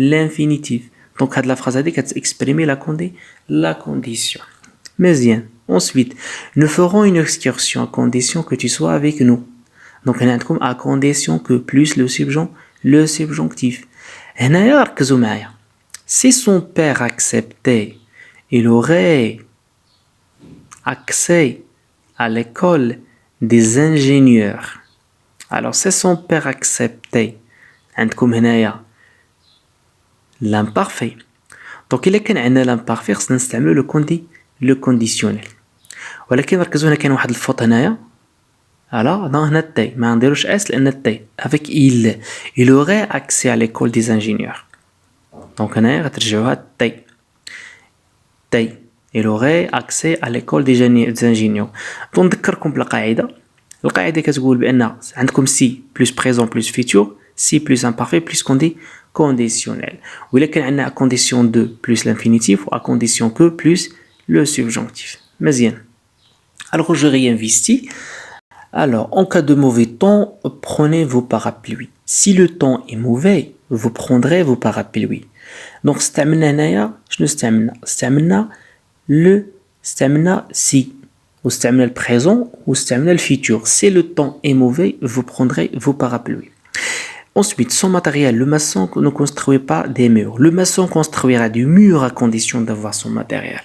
l'infinitif. Donc, la phrase a dit qu'elle exprimer la condition. Mais bien. Ensuite, nous ferons une excursion à condition que tu sois avec nous. Donc, on a comme à condition que plus le subjonctif. Si son père acceptait, il aurait accès à l'école des ingénieurs. Alors, si son père acceptait, عندكم هنايا l'imparfait. Donc, il est عندنا l'imparfait, خصنا نستعملو le conditionnel. ولكن ركزوا هنا كاين واحد الفوت هنايا. Alors, dans هنا التاي ما نديروش اس لان التاي avec il aurait accès à l'école des ingénieurs. Donc هنايا غترجعوها التاي. il aurait accès à l'école des ingénieurs. Donc نذكركم بالقاعده. القاعده كتقول بان عندكم سي plus présent plus futur, si plus imparfait plus conditionnel. وإلا كان عندنا à condition de plus l'infinitif ou à condition que plus le subjonctif. مزيان. Alors je réinvestis. Alors, en cas de mauvais temps, prenez vos parapluies. Si le temps est mauvais, vous prendrez vos parapluies. Donc, استعملنا هنايا شنو استعملنا استعملنا si واستعملنا le présent واستعملنا le futur. Si le temps est mauvais, vous prendrez vos parapluies. Ensuite, sans matériel, le maçon ne construit pas des murs. Le maçon construira du mur à condition d'avoir son matériel.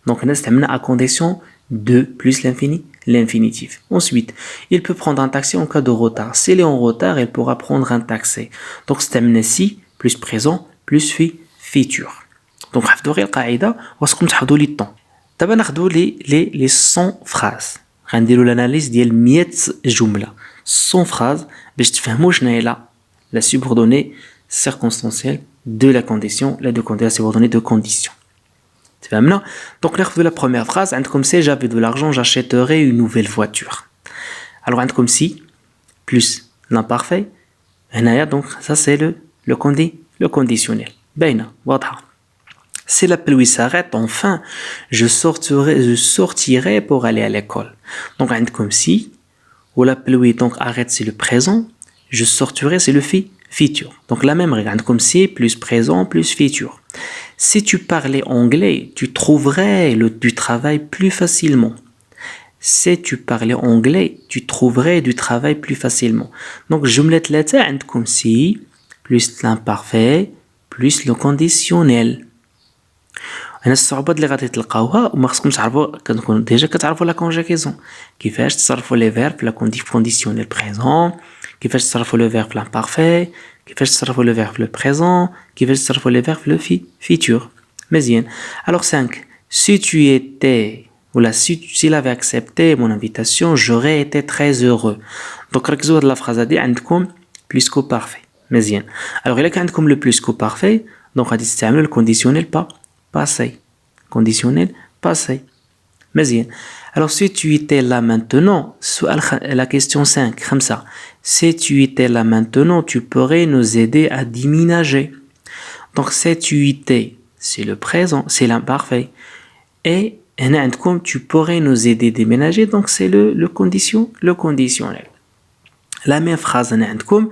Donc, on a à condition de plus l'infinitif. Ensuite, il peut prendre un taxi en cas de retard. S'il est en retard, il pourra prendre un taxi. Donc, c'est si plus présent plus futur. Donc, حفظوا غير القاعدة واسكم تحفظوا لي الطون. دابا ناخذوا les 100 phrases. غنديروا l'analyse ديال 100 جملة. 100 phrases باش تفهموا شنو هي la subordonnée circonstancielle de la condition, la subordonnée de condition. Donc, la première phrase, si j'avais de l'argent, j'achèterais une nouvelle voiture. Alors, si plus l'imparfait, donc ça c'est le conditionnel. Si la pluie s'arrête, enfin, je sortirai pour aller à l'école. Donc, si, ou la pluie donc arrête, c'est le présent, je sortirai, c'est le futur. Donc, la même règle, comme si plus présent plus futur. Si tu parlais anglais, tu trouverais du travail plus facilement. Si tu parlais anglais, tu trouverais du travail plus facilement. Donc, جملة ثلاثة عندكم si plus l'imparfait plus le conditionnel. هنا الصعوبات اللي غادي تلقاوها وما خصكم تعرفوا كنكون ديجا كتعرفوا لا كونجيغيزون كيفاش تصرفوا لي فيرب في لا كونديسيونيل بريزون كيفاش تصرفوا لو فيرب l'imparfait كيفاش تصرفوا le verbe le présent كيفاش تصرفوا le verbe le futur. مزيان. Alors 5 si tu étais ou s'il avait accepté mon invitation j'aurais été très heureux. Donc ركزوا هاد لا فراز هادي عندكم plus qu'au parfait. مزيان. Alors إلا كان عندكم le plus qu'au parfait donc غادي تستعملوا le conditionnel passé. Conditionnel passé. مزيان. Alors si tu étais là maintenant, la question 5, خمسة. Si tu étais là maintenant, tu pourrais nous aider à déménager. Donc si tu étais, c'est le présent, c'est l'imparfait. Et عندكم tu pourrais nous aider à déménager, donc c'est le conditionnel. La même phrase عندكم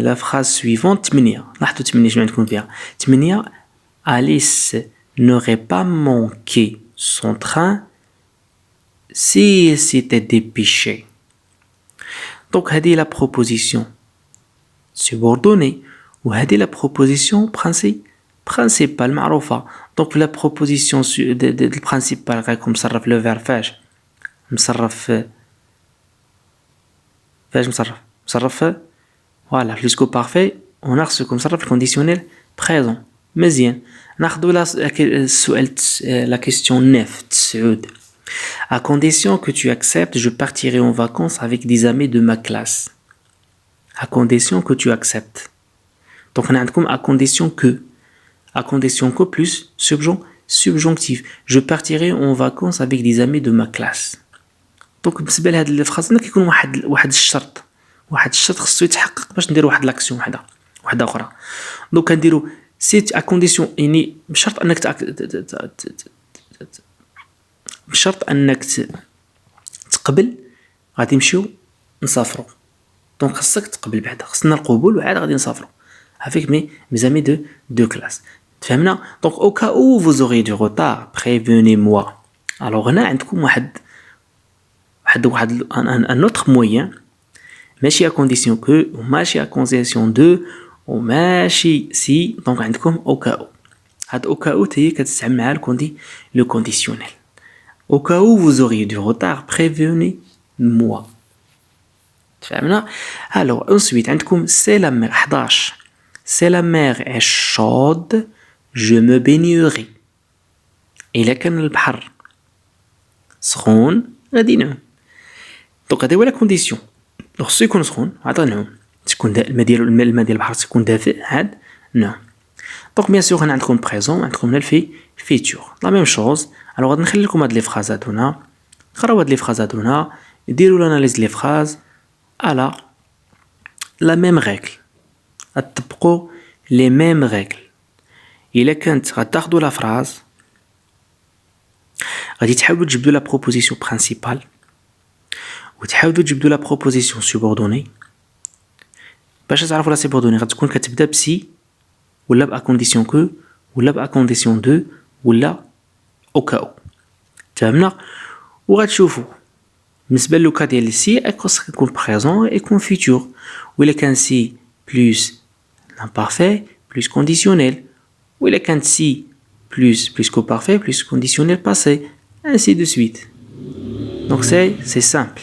la phrase suivante 8 لاحظوا 8 شنو عندكم فيها 8 Alice n'aurait pas manqué son train s'il s'était dépêché. Donc هذه la proposition subordonnée وهذه la proposition principale معروفة. Donc la proposition principale راكم مصرف le verbe فاش مصرف voilà jusqu'au parfait on a reçu comme مصرف conditionnel présent. مزيان. ناخذوا la question 9 تسعود. À condition que tu acceptes, je partirai en vacances avec des amis de ma classe. À condition que tu acceptes. Donc on a à condition que plus subjonctif. Je partirai en vacances avec des amis de ma classe. Donc بالنسبه لهاد الفراز كيكون واحد الشرط خصو يتحقق باش نديروا واحد لاكسيون واحده اخرى. دونك كنديروا سيت ا كونديسيون يعني بشرط انك تقبل غادي نمشيو نسافروا. دونك خاصك تقبل بعدا، خصنا القبول وعاد غادي نسافروا avec mes amis de classe. تفهمنا؟ دونك au cas où vous aurez du retard prévenez-moi. alors هنا عندكم واحد un autre moyen ماشي à condition que وماشي à condition de وماشي si. دونك عندكم au cas où. هاد au cas où هي كتستعمل مع le conditionnel. au cas où vous auriez du retard prévenez-moi. تفهمنا؟ alors ensuite عندكم c'est la mer 11. c'est la mer est chaude je me baignerai. إلا كان البحر سخون غادي نعوم. دونك هذا هو لا كونديسيون. دونك خصو يكون سخون عاد غنعوم، تكون الماء ديال البحر تكون دافئ عاد نعوم. دونك بيان سور هنا عندكم بريزون، عندكم هنا الفيتور لا ميم شوز. الوغ غادي نخلي لكم هاد لي فرازات هنا، قراو هاد لي فرازات هنا، ديروا لاناليز لي فراز على لا ميم ريغل، غتطبقوا لي ميم ريغل. الا كانت غتاخدوا لا فراز غادي تحاولوا تجبدوا لا بروبوزيسيون برينسيبال وتحاولوا تجبدوا لا بروبوزيسيون سوبوردوني. باش تعرفوا لا سوبوردوني غتكون كتبدا بسي ولا با كونديسيون كو ولا با كونديسيون دو ولا او كاو. تفهمنا؟ وغتشوفوا بالنسبه للوكا ديال السي خاص يكون بريزون يكون فيتور، ولا كان سي بلس l'imparfait plus conditionnel، ولا كانت سي plus qu'au parfait plus conditionnel passé, ainsi de suite. Donc c'est simple.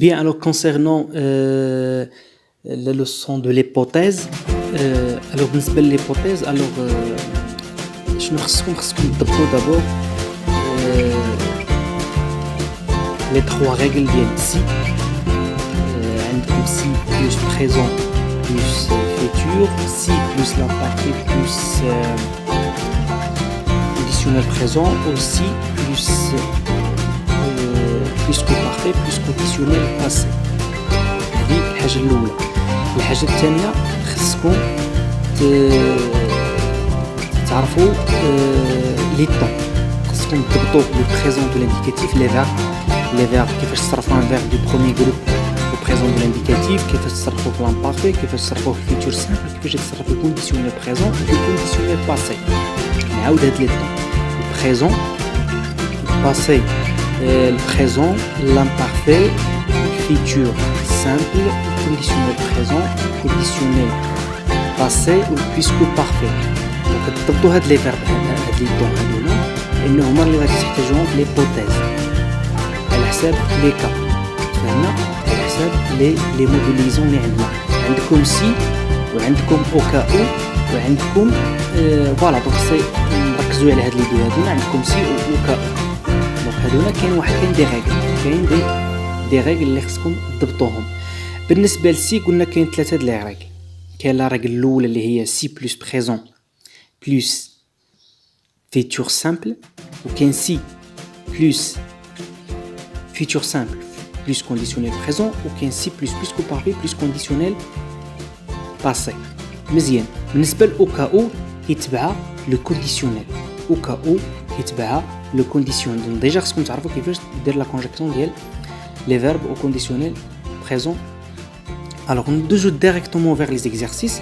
Bien, alors concernant la leçon de l'hypothèse. Alors بالنسبة للhypothèse, alors شنو خصكم تضبطوا d'abord les trois règles ديال si. عندكم si plus présent plus futur, si plus l'imparfait plus conditionnel présent, aussi plus que parfait plus conditionnel passé. هذه الحاجة الأولى. الحاجة الثانية خصكم تعرفوا لي طون. خصكم تضبطوا لو بريزون دو لانديكاتيف لي فيرب كيفاش تصرفوا ان فيرب دو بروميير جروب au présent de l'indicatif, كيفاش تصرفوا في l'imparfait, كيفاش تصرفوا في futur simple, كيفاش تصرفوا في conditionnel présent et conditionnel passé. نعاود هاد لي طون. le présent, le passé, le présent, l'imparfait, le futur simple, le conditionnel présent, le conditionnel passé ou le puisque parfait. donc تضبطوا هاد لي فيرب هاد لي طون هادولا لأنه هما اللي غادي تحتاجوهم في ليبوتيز على حساب لي كا. فهمنا؟ على حساب لي موديليزون اللي عندكم سي وعندكم اوكاو وعندكم فوالا. دونك سي نركزوا على هاد لي دو هادولا. عندكم سي اوكاو. دونك هادولا كاين دي ريغل اللي خصكم تضبطوهم. بالنسبه لسي قلنا كاين ثلاثه د لي ريغل. كاين لا ريغل الاولى اللي هي سي بلس بريزون بلس futur simple, وكاين سي بلس futur simple plus conditionnel présent, وكاين سي بلس que parfait plus conditionnel passé. مزيان. بالنسبه لاوكاو كيتبع لو كونديسيونيل. اوكاو كيتبع لو كونديسيونيل. دونك ديجا خصكم تعرفوا كيفاش دير لا كونجكسيون ديال لي فيرب او كونديسيونيل présent. alors on joue directement vers les exercices.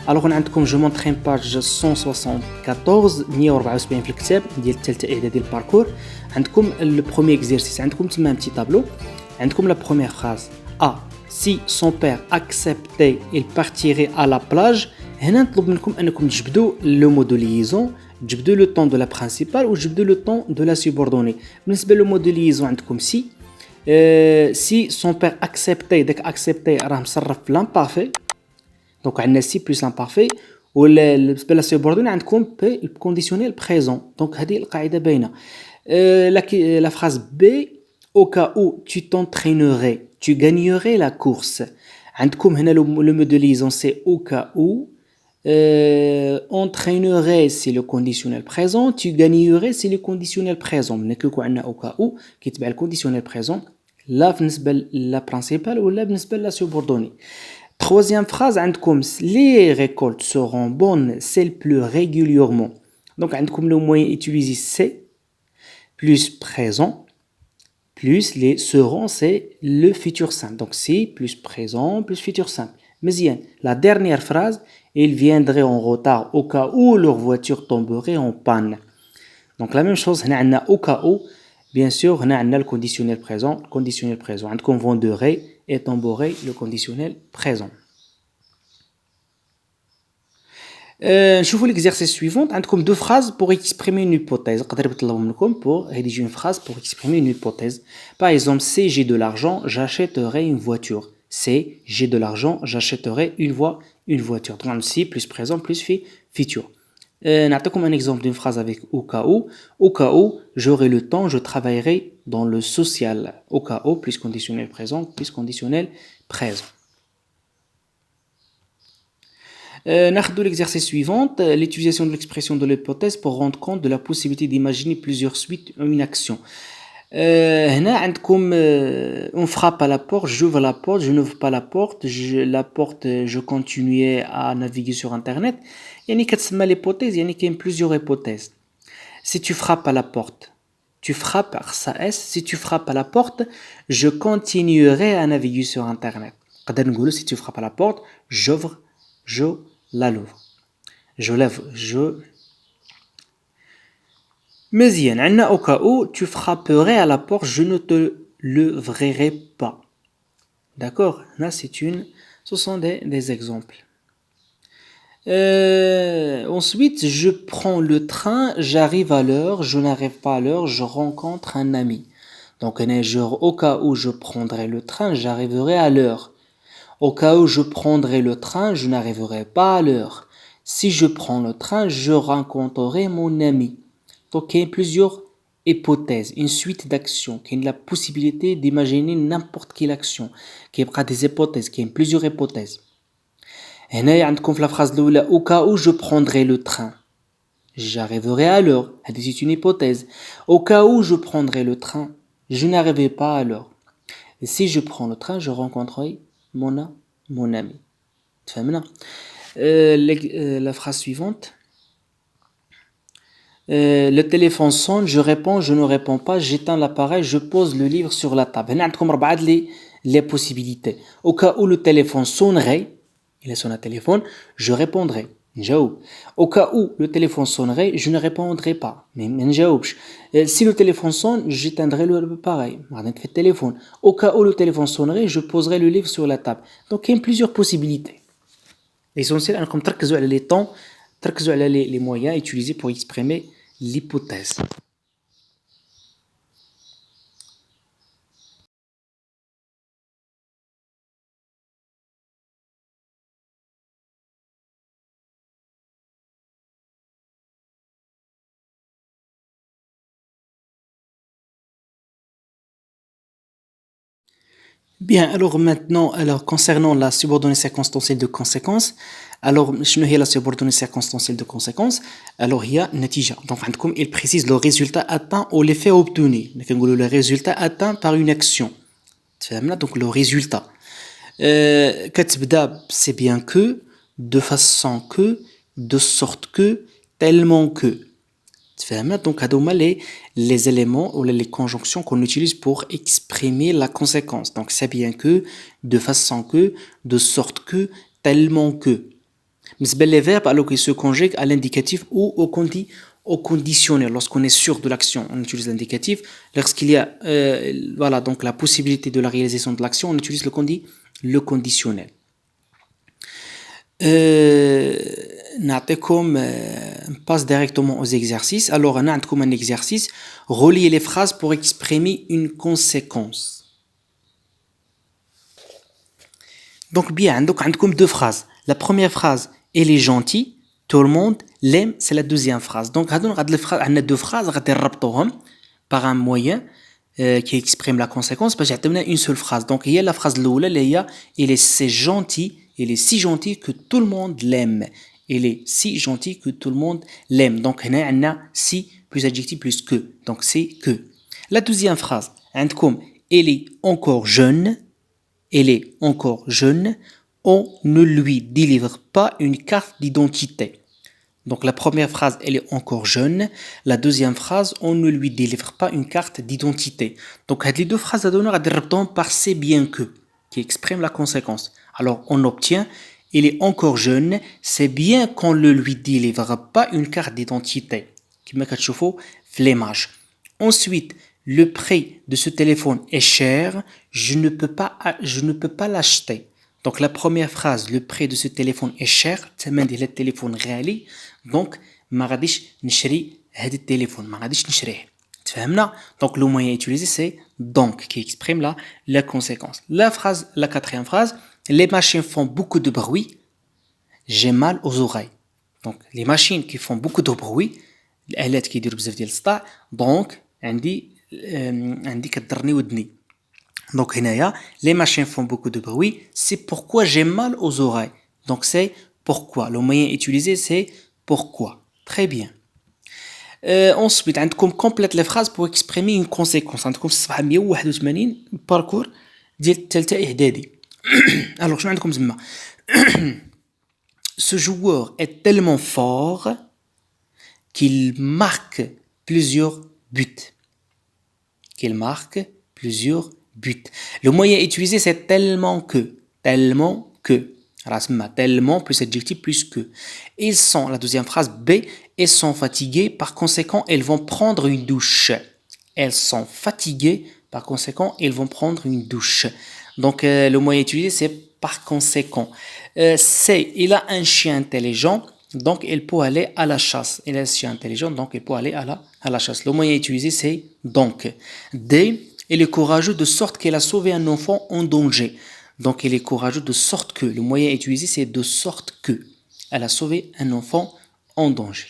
alors on عندكم je montre une page 174 174 في الكتاب ديال الثالثه اعدادي ديال الباركور. عندكم le premier exercice. عندكم تما un petit tableau. عندكم la première phrase. A. Si son père acceptait, il partirait à la plage. هنا نطلب منكم انكم تجبدوا le mot de liaison, تجبدوا le temps de la principale ou تجبدوا le temps de la subordonnée. بالنسبه le mot de liaison عندكم si. si son père acceptait, داك accepter راه مصرف في l'imparfait. donc عندنا si plus l'imparfait. بالنسبه لا subordonnée عندكم p conditionnel présent. donc هذه القاعده باينه. la phrase B. au cas où tu t'entraînerais, tu gagnerais la course. عندكم هنا le mot de liaison c'est au cas où. entraînerait c'est le conditionnel présent, tu gagnerais c'est le conditionnel présent. نكون عندنا au cas où كيتبع le conditionnel présent لا بالنسبه لا principale ولا بالنسبه لا subordonnée. troisième phrase عندكم les récoltes seront bonnes celles plus régulièrement. donc عندكم le moyen utilisé c'est plus présent plus les seront c'est le futur simple. donc c'est plus présent plus futur simple. مزيان. la dernière phrase ils viendraient en retard au cas où leur voiture tomberait en panne. donc la même chose هنا عندنا au cas où bien sûr هنا عندنا le conditionnel présent عندكم vendrait et tomberait le conditionnel présent. نشوفوا l'exercice suivant. عندكم deux phrases pour exprimer une hypothèse. نقدر نطلبوا منكم pour rédiger une phrase pour exprimer une hypothèse. par exemple c'est j'ai de l'argent j'achèterai une voiture. c'est j'ai de l'argent j'achèterai une voiture. donc si plus présent plus futur. نعطيكم un exemple d'une phrase avec au cas où j'aurai le temps je travaillerai dans le social. au cas où plus conditionnel présent plus conditionnel présent. ناخذ l'exercice suivant. l'utilisation de l'expression de l'hypothèse pour rendre compte de la possibilité d'imaginer plusieurs suites ou une action. هنا عندكم on frappe à la porte, j'ouvre la porte, je n'ouvre pas la porte, je continuais à naviguer sur internet. يعني كتسمى l'hypothèse يعني كاين plusieurs hypothèses. si tu frappes à la porte tu frappes خصها s. si tu frappes à la porte je continuerai à naviguer sur internet. نقدر نقولوا si tu frappes à la porte j'ouvre je la l'ouvre je lève je. مزيان. عندنا au cas où tu frapperais à la porte je ne te l'ouvrirai pas. d'accord. là ce sont des exemples. ensuite je prends le train j'arrive à l'heure je n'arrive pas à l'heure je rencontre un ami. donc au cas où je prendrai le train j'arriverai à l'heure. Au cas où je prendrai le train, je n'arriverai pas à l'heure. Si je prends le train, je rencontrerai mon ami. Donc, il y a plusieurs hypothèses, une suite d'actions, qui a la possibilité d'imaginer n'importe quelle action, qui a des hypothèses, qui a plusieurs hypothèses. هنا عندكم في la phrase الأولى au cas où je prendrai le train. J'arriverai à l'heure. C'est une hypothèse. Au cas où je prendrai le train, je n'arriverai pas à l'heure. Et si je prends le train, je rencontrerai mon ami. تفهمنا؟ La phrase suivante. Le téléphone sonne, je réponds, je ne réponds pas, j'éteins l'appareil, je pose le livre sur la table. هنا عندكم أربعة les possibilités. Au cas où le téléphone sonnerait, il sonne un téléphone, je répondrai. نجاوب. Au cas où le téléphone sonnerait, je ne répondrai pas. Mais نجاوبش. Si le téléphone sonne, j'éteindrai l'appareil. معناتها في التليفون. Au cas où le téléphone sonnerait, je poserai le livre sur la table. Donc il y a plusieurs possibilités. L'essentiel انكم تركزوا على les temps, تركزوا على les moyens utilisés pour exprimer l'hypothèse. Bien, alors maintenant, concernant la subordonnée circonstancielle de conséquence, alors, شنو هي la subordonnée circonstancielle de conséquence? Alors, il y a نتيجة. Donc, عندكم, il précise le résultat atteint ou l'effet obtenu. Le résultat atteint par une action. تفهمنا? Donc, le résultat. كتبدا c'est bien que, de façon que, de sorte que, tellement que. Donc, les éléments ou les conjonctions qu'on utilise pour exprimer la conséquence. Donc, c'est bien que, de façon que, de sorte que, tellement que. Mais les verbes, alors qu'ils se conjuguent à l'indicatif ou au conditionnel. Lorsqu'on est sûr de l'action, on utilise l'indicatif. Lorsqu'il y a voilà, donc la possibilité de la réalisation de l'action, on utilise le conditionnel. نعطيكم passe directement aux exercices. Alors, on a un exercice, relier les phrases pour exprimer une conséquence. Donc, bien, donc, on a deux phrases. La première phrase, elle est gentille, tout le monde l'aime, c'est la deuxième phrase. Donc, on a deux phrases, on va par un moyen qui exprime la conséquence, parce que j'ai une seule phrase. Donc, il y a la phrase l'oula, c'est gentil, il est si gentil que tout le monde l'aime. Il est si gentil que tout le monde l'aime. Donc, on a si plus adjectif plus que. Donc, c'est que. La deuxième phrase, elle est encore jeune, elle est encore jeune, on ne lui délivre pas une carte d'identité. Donc la première phrase, elle est encore jeune. La deuxième phrase, on ne lui délivre pas une carte d'identité. Donc les deux phrases à donner par c'est bien que, qui expriment la conséquence. Alors on obtient, il est encore jeune, c'est bien qu'on ne lui délivre pas une carte d'identité. Qui l'image. Ensuite, le prix de ce téléphone est cher, je ne peux pas l'acheter. Donc la première phrase, le prix de ce téléphone est cher, تمن ديال التليفون غالي, donc ما غاديش نشري هذا التليفون, ما غاديش نشريه. تفهمنا? Donc le moyen utilisé c'est donc qui exprime la conséquence. La quatrième phrase, les machines font beaucoup de bruit, j'ai mal aux oreilles. Donc les machines qui font beaucoup de bruit, الآلات كيديروا بزاف ديال الصداع, donc عندي كضرني ودني. Donc, les machines font beaucoup de bruit. C'est pourquoi j'ai mal aux oreilles. Donc, c'est pourquoi. Le moyen utilisé, c'est pourquoi. Très bien. Ensuite, on complète les phrases pour exprimer une conséquence. On a 781 parcours ديال الثالثة إعدادي. Alors, شنو عندكم زعما؟ Ce joueur est tellement fort qu'il marque plusieurs buts. But. Le moyen utilisé c'est tellement que. Tellement plus adjectif plus que. Ils sont, la deuxième phrase B, ils sont fatigués, par conséquent ils vont prendre une douche. Elles sont fatiguées, par conséquent ils vont prendre une douche. Donc le moyen utilisé c'est par conséquent. C, il a un chien intelligent, donc il peut aller à la chasse. Il a un chien intelligent, donc il peut aller à la chasse. Le moyen utilisé c'est donc. D, il est courageux de sorte qu'il a sauvé un enfant en danger. Donc elle est courageuse de sorte que, le moyen utilisé c'est de sorte que. Elle a sauvé un enfant en danger.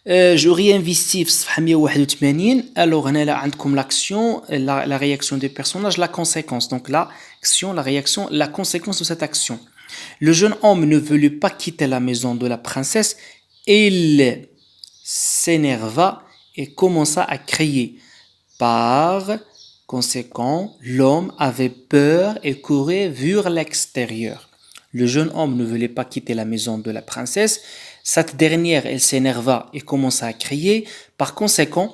Je réinvestis في الصفحة 181. Alors هنا عندكم l'action, la réaction des personnages, la conséquence. Donc l'action, la réaction, la conséquence de cette action. Le jeune homme ne voulut pas quitter la maison de la princesse. Il s'énerva et commença à crier. Par conséquent, l'homme avait peur et courait vers l'extérieur. Le jeune homme ne voulait pas quitter la maison de la princesse. Cette dernière, elle s'énerva et commença à crier. Par conséquent,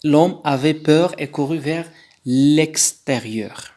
l'homme avait peur et courut vers l'extérieur.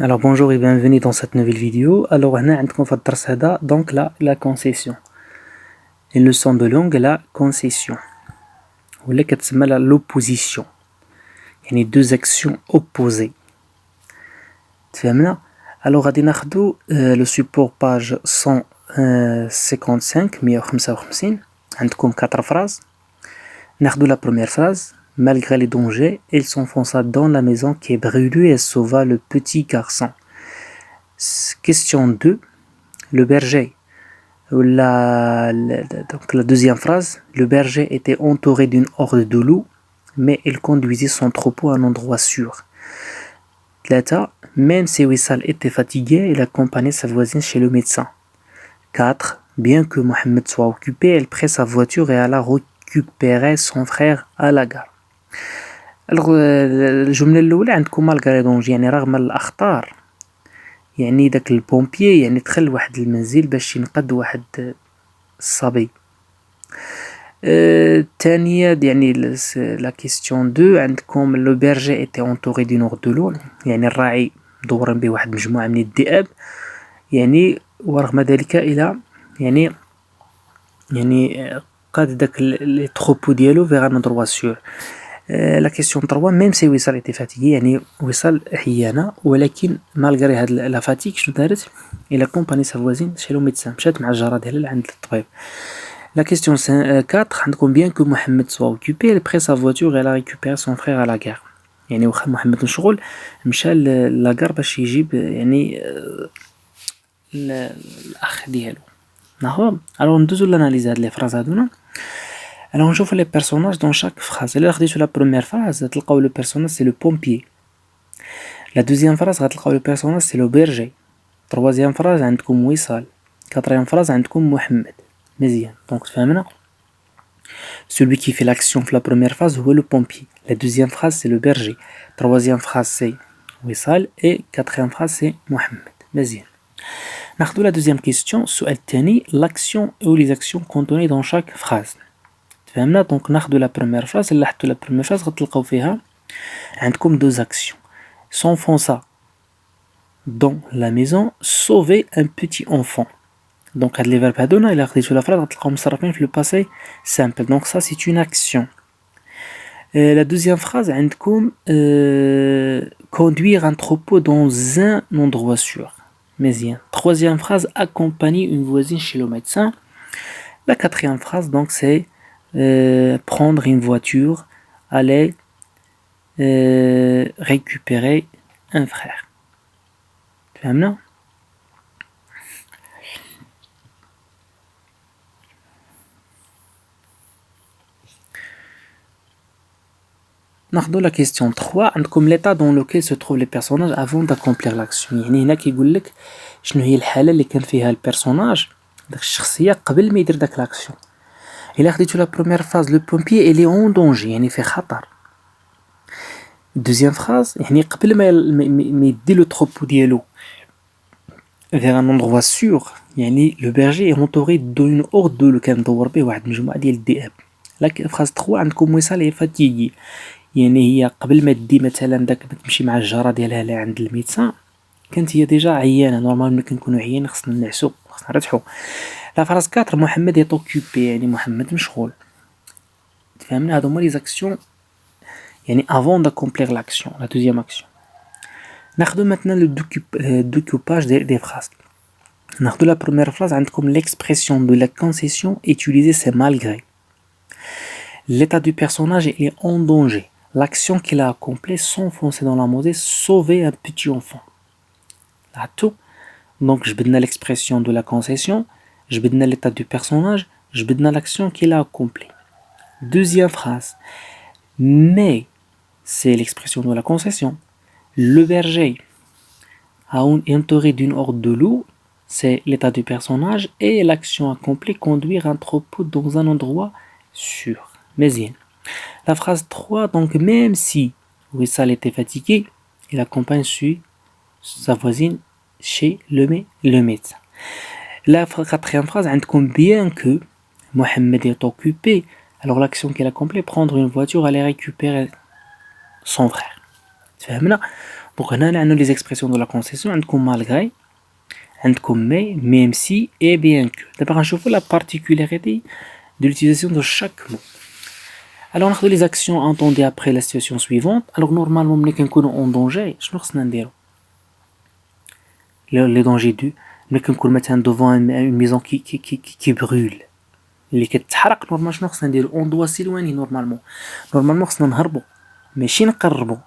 Alors bonjour et bienvenue dans cette nouvelle vidéo. Alors هنا عندكم في الدرس هذا donc la concession. Une leçon de langue la concession. ولا كتسمى l'opposition. يعني deux actions opposées. تفهمنا؟ Alors غادي ناخدو le support page 155 عندكم 4 phrases. ناخدو la première phrase. Malgré les dangers, il s'enfonça dans la maison qui est brûlée et sauva le petit garçon. Question 2. Le berger. Donc la deuxième phrase. Le berger était entouré d'une horde de loups, mais il conduisait son troupeau à un endroit sûr. 3. Même si Wissal était fatigué, il accompagnait sa voisine chez le médecin. 4. Bien que Mohamed soit occupé, elle prit sa voiture et alla récupérer son frère à la gare. Alors الجملة الأولى عندكم مالغري دونجي يعني رغم الأخطار يعني داك البومبيي يعني دخل لواحد المنزل باش ينقذ واحد الصبي. الثانية يعني لا كيستيون 2 عندكم لو بيرجي ايتي اونطوري دون اور دو لو يعني الراعي مدورين به واحد مجموعة من الذئاب يعني ورغم ذلك إلى يعني قاد داك لي troupeaux ديالو vers un endroit sûr. La question 3 même si وصال était fatigué يعني وصال حيانة ولكن malgré هاد la fatigue شنو دارت il accompagne sa voisine chez le médecin مشات مع الجارة ديالها لعند الطبيب. La question 4 عندكم bien que Mohamed soit occupé il prit sa voiture et elle a récupéré son frère à la gare. يعني واخا محمد مشغول مشى لاكار باش يجيب يعني الاخ ديالو. D'accord. Alors ندوزو لاناليز هاد لي فراز هادونا. Alors نشوفو لي بيرسوناج دون شاك فراز. الا خديتو لا بروميير فراز تلقاو لو بيرسوناج سي لو بومبيي. لا دوزيام فراز غتلقاو لو بيرسوناج سي لو بيرجي. تروازيام فراز عندكم وصال. كاتريام فراز عندكم محمد. مزيان دونك تفهمنا. Celui qui fait l'action في la première phrase هو le pompier. La deuxième phrase c'est le berger. Troisième phrase c'est وصال et quatrième phrase c'est محمد. مزيان. ناخدو la deuxième question. السؤال الثاني l'action ou les actions contenues dans chaque phrase. تفهمنا دونك ناخدو la première phrase. اللي لاحظتو la première phrase غتلقاو فيها عندكم deux actions. S'enfonça dans la maison, sauver un petit enfant. Donc, les verbes هادونا إلا خديتو la phrase غتلقاوهم مصرفين في le passé simple. Donc ça c'est une action. La deuxième phrase عندكم conduire un troupeau dans un endroit sûr. مزيان. Troisième phrase accompagner une voisine chez le médecin. La quatrième phrase donc c'est prendre une voiture, aller récupérer un frère. فهمنا؟ ناخدو la question 3 عندكم l'état dans lequel se trouvent les personnages avant d'accomplir l'action. يعني هنا كيقول لك شنو هي الحالة اللي كان فيها البيرسوناج داك الشخصية قبل ما يدير داك لاكسيون. إلا خديتو la première phrase le pompier il est en danger يعني في خطر. Deuxième phrase يعني قبل ما يدي لو troupeau ديالو vers un endroit sûr يعني le berger est entouré d'une horde اللي كندور به واحد المجموعة ديال الذئاب. La phrase 3 عندكم وصال est fatigué يعني هي قبل ما تدي مثلا داك تمشي مع الجاره ديالها لا عند الميدسان كانت هي ديجا عيانه. نورمال ملي كنكونوا عيانين خصنا نعسو خصنا نرتاحو. لا فراس 4 محمد est occupé يعني محمد مشغول. تفهمنا هادو هما لي زاكسيون يعني avant d'accomplir l'action la deuxième action. ناخذ maintenant le découpage des phrases. ناخذ la première phrase عندكم l'expression de la concession utilisée c'est malgré. L'état du personnage est en danger. L'action qu'il a accomplie, s'enfoncer dans la mosée, sauver un petit enfant. Là tout. Donc je بدنا l'expression de la concession, je بدنا l'état du personnage, je بدنا l'action qu'il a accomplie. Deuxième phrase. Mais c'est l'expression de la concession. Le berger a entouré d'une horde de loups, c'est l'état du personnage et l'action accomplie conduire un troupeau dans un endroit sûr. مزيان. La phrase 3 donc même si Wissal était fatigué il accompagne sa voisine chez le médecin. La quatrième phrase عندكم bien que Mohamed est occupé alors l'action qu'il accomplit prendre une voiture aller récupérer son frère. تفهمنا donc هنا عندنا les expressions de la concession عندكم malgré عندكم mais même si et bien que. دابا غنشوفوا la particularité de l'utilisation de chaque mot. Alors ناخذ les actions entendues après la situation suivante. Alors normalement ملي كنكونوا en danger شنو خصنا نديرو les dangers du ملي كنكون مثلا devant une maison qui brûle اللي كتحرق نورمال شنو خصنا نديرو on doit s'éloigner normalement خصنا نهربوا ماشي نقربوا.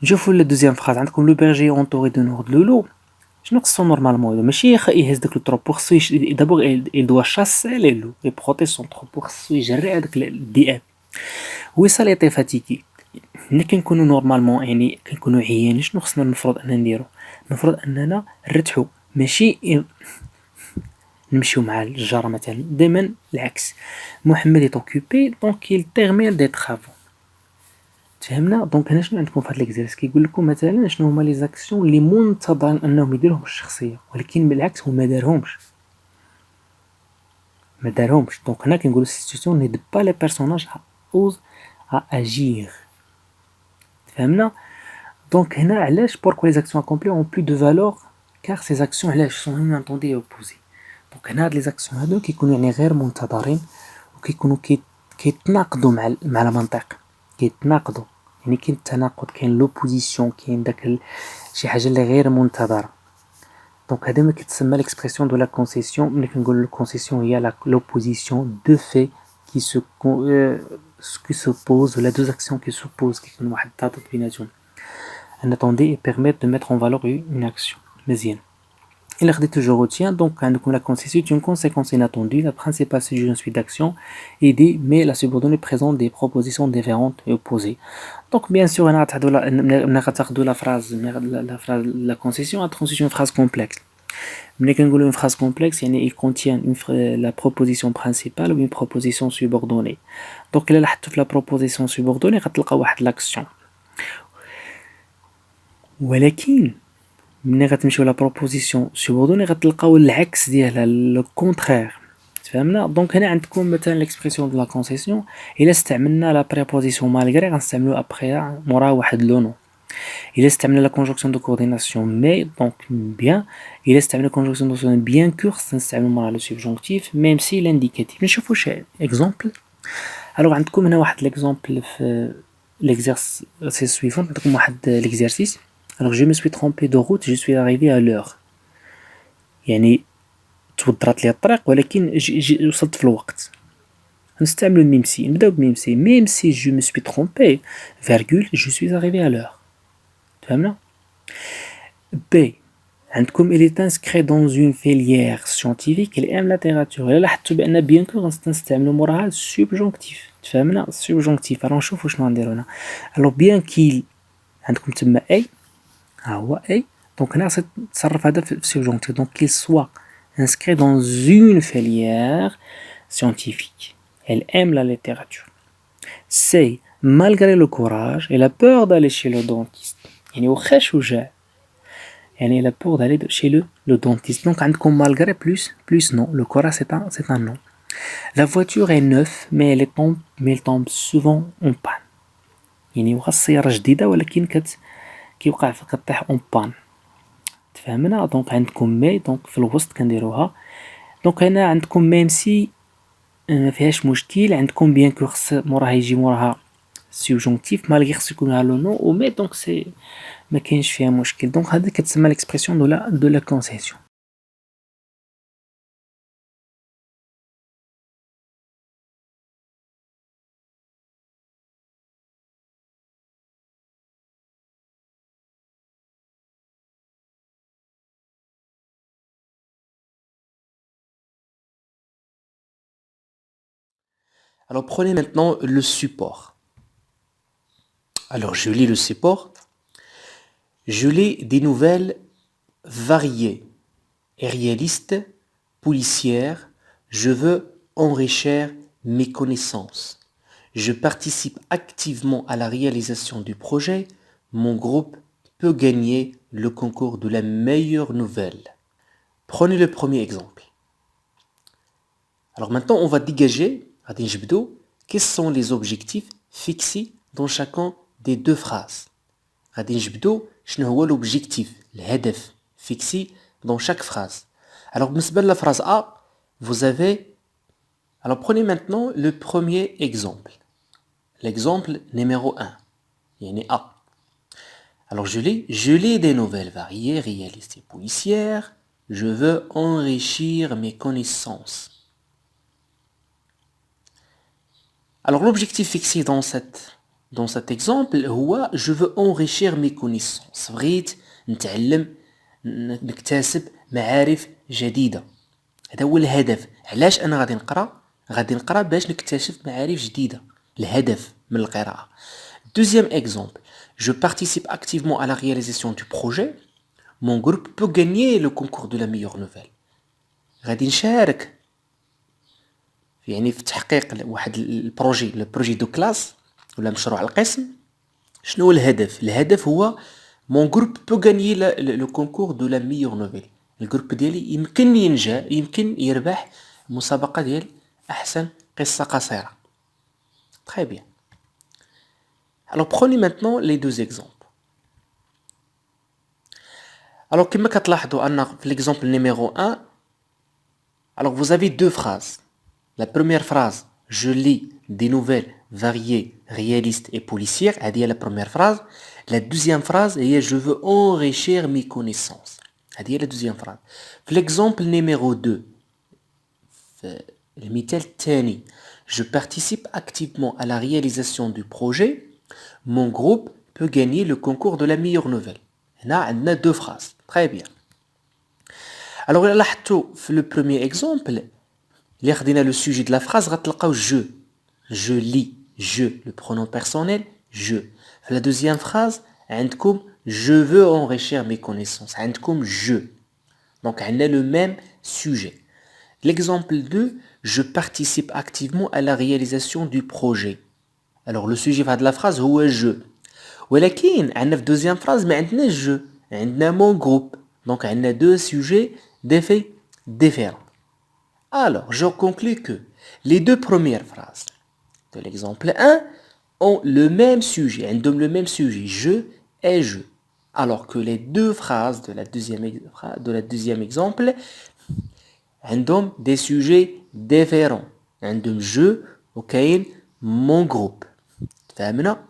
نشوفوا la deuxième phrase عندكم le berger entouré de horde de loups شنو خصو نورمالمون ماشي يهز داك التروبو خصو دابور il doit chasser les loups et protéger son troupeau خصو يجري هذاك الذئاب. وصل était fatigué ملي كنكونوا نورمالمون يعني كنكونوا عيانين شنو خصنا المفروض اننا نديرو المفروض اننا نرتاحوا ماشي نمشيو مع الجاره مثلا دائما العكس. محمد est occupé donc il termine des travaux. تفهمنا دونك هنا شنو عندكم في هذا ليكزيرس كيقول لكم مثلا شنو هما لي زاكسيون اللي منتظرين انهم يديروهم الشخصيه ولكن بالعكس هو ما دارهمش دونك هنا كنقولوا سيتوياسيون نيد با لي بيرسوناج اوز ا اجير. تفهمنا دونك هنا علاش pourquoi les actions accomplies ont plus de valeur car ces actions علاش sont inattendues et opposées. دونك هنا هاد les actions هادو كيكونوا يعني غير منتظرين وكيكونوا كيتناقضوا مع المنطق كيتناقضوا يعني كاين التناقض كاين لوبوزيسيون كاين داك شي حاجه اللي غير منتظره. دونك هذا ما كيتسمى l'expression de la concession. ملي كنقول concession هي l'opposition de faits qui s'opposent ولا deux actions qui s'opposent كيكون واحد التضاد بيناتهم. un attendé et permettre de mettre en valeur une action. مزيان إلا خديتو je retiens donc عندكم la concession est une conséquence inattendue. La principale sujet d'un suite d'actions aidée mais la subordonnée présente des propositions différentes et opposées. Donc bien sûr هنا غتاخدو la phrase la concession a constitué une phrase complexe. ملي كنقولوا une phrase complexe يعني il contient la proposition principale ou une proposition subordonnée. donc إلا لاحظتوا في la proposition subordonnée غتلقاو واحد l'action ولكن ملي غتمشيو لا بروبوزيسيون سوبوردوني غتلقاو العكس ديالها لو كونترير. تفهمنا؟ دونك هنا عندكم مثلا ليكسبرسيون دو لا كونسيسيون الا استعملنا لا بريبوزيسيون مالغري غنستعملو ابري مورا واحد لو نو. الا استعملنا لا كونجونكسيون دو كورديناسيون مي دونك بيان. الا استعملنا كونجونكسيون دو سون بيان كور نستعملو مورا لو سوبجونكتيف ميم سي لانديكاتيف. نشوفو شي اكزامبل. الوغ عندكم هنا واحد ليكزامبل في l'exercice suivant. عندكم واحد l'exercice. Alors je me suis trompé de route, je suis arrivé à l'heure. يعني تودرت لي الطريق ولكن وصلت في الوقت. نستعملو ميم سي. نبداو بميم سي. ميم سي je me suis trompé, virgule, je suis arrivé à l'heure. تفهمنا؟ B. عندكم il est inscrit dans une filière scientifique, il aime la littérature. إلا لاحظتوا بأن bien que غنستعملو موراها subjonctif. تفهمنا؟ subjonctif. alors نشوفو شنو غنديرو هنا. alors bien qu'il عندكم تما A ها هو A. donc هنا تصرف هذا في subjonctif. donc qu'il soit inscrit dans une filière scientifique, elle aime la littérature. C. malgré le courage, elle a peur d'aller chez le dentiste. يعني واخا شجاع يعني elle a peur d'aller chez le dentiste. donc عندكم malgré plus non. le courage c'est un non. la voiture est neuve mais elle tombe souvent en panne. يعني واخا السيارة جديدة ولكن كيوقع كطيح اون بان. تفهمنا؟ دونك عندكم مي دونك في الوسط كنديروها. دونك هنا عندكم ميم سي ما فيهاش مشكل. عندكم بيان كو خص موراها يجي موراها سوبجونكتيف مالغي خص يكون لو نو او مي دونك سي ما كاينش فيها مشكل. دونك هذا كتسمى ليكسبرسيون دو لا كونسيسيون. Alors prenez maintenant le support. Alors je lis le support. Je lis des nouvelles variées et réalistes, policières. Je veux enrichir mes connaissances. Je participe activement à la réalisation du projet. Mon groupe peut gagner le concours de la meilleure nouvelle. Prenez le premier exemple. Alors maintenant, on va dégager, quels sont les objectifs fixés dans chacun des deux phrases. شنو هو l'objectif, الهدف fixé dans chaque phrase. Alors, la phrase A, vous avez... Alors, prenez maintenant le premier exemple. L'exemple numéro 1. يعني A. Alors, je lis des nouvelles variées, réalistes et policières. Je veux enrichir mes connaissances. Alors, l'objectif fixé dans cet exemple هو je veux enrichir mes connaissances. بغيت نكتسب معارف جديدة. هذا هو الهدف. علاش أنا غادي نقرأ باش نكتشف معارف جديدة. الهدف من القراءة. Deuxième exemple. Je participe activement à la réalisation du projet. Mon groupe peut gagner le concours de la meilleure nouvelle. غادي نشارك يعني في تحقيق واحد البروجي دو كلاس ولا مشروع القسم. شنو هو الهدف؟ الهدف هو mon groupe peut gagner le concours de la meilleure nouvelle. الجروب ديالي يمكن يمكن يربح مسابقة ديال أحسن قصة قصيرة. Très bien. Alors prenez maintenant les deux exemples. Alors, comme l'exemple numéro 1, alors vous avez deux phrases. La première phrase, je lis des nouvelles variées, réalistes et policières. C'est la première phrase. La deuxième phrase est je veux enrichir mes connaissances. C'est la deuxième phrase. L'exemple numéro 2, المثال الثاني, je participe activement à la réalisation du projet. Mon groupe peut gagner le concours de la meilleure nouvelle. هنا عندنا deux phrases. Très bien. Alors, là, le premier exemple, اللي خدينا le sujet de la phrase, غتلقاو je lis, je, le pronom personnel, je. La deuxième phrase, عندكم je veux enrichir mes connaissances. عندكم je. Donc, on a le même sujet. L'exemple 2, je participe activement à la réalisation du projet. Alors, le sujet de la phrase, هو je. ولكن عندنا في deuxième phrase ما عندناش je. عندنا mon groupe. Donc, on a deux sujets d'effets différents. Alors, je conclus que les deux premières phrases de l'exemple 1 ont le même sujet, عندهم le même sujet, je et je. Alors que les deux phrases de la deuxième exemple عندهم des sujets différents. عندهم je وكاين mon groupe. فهمنا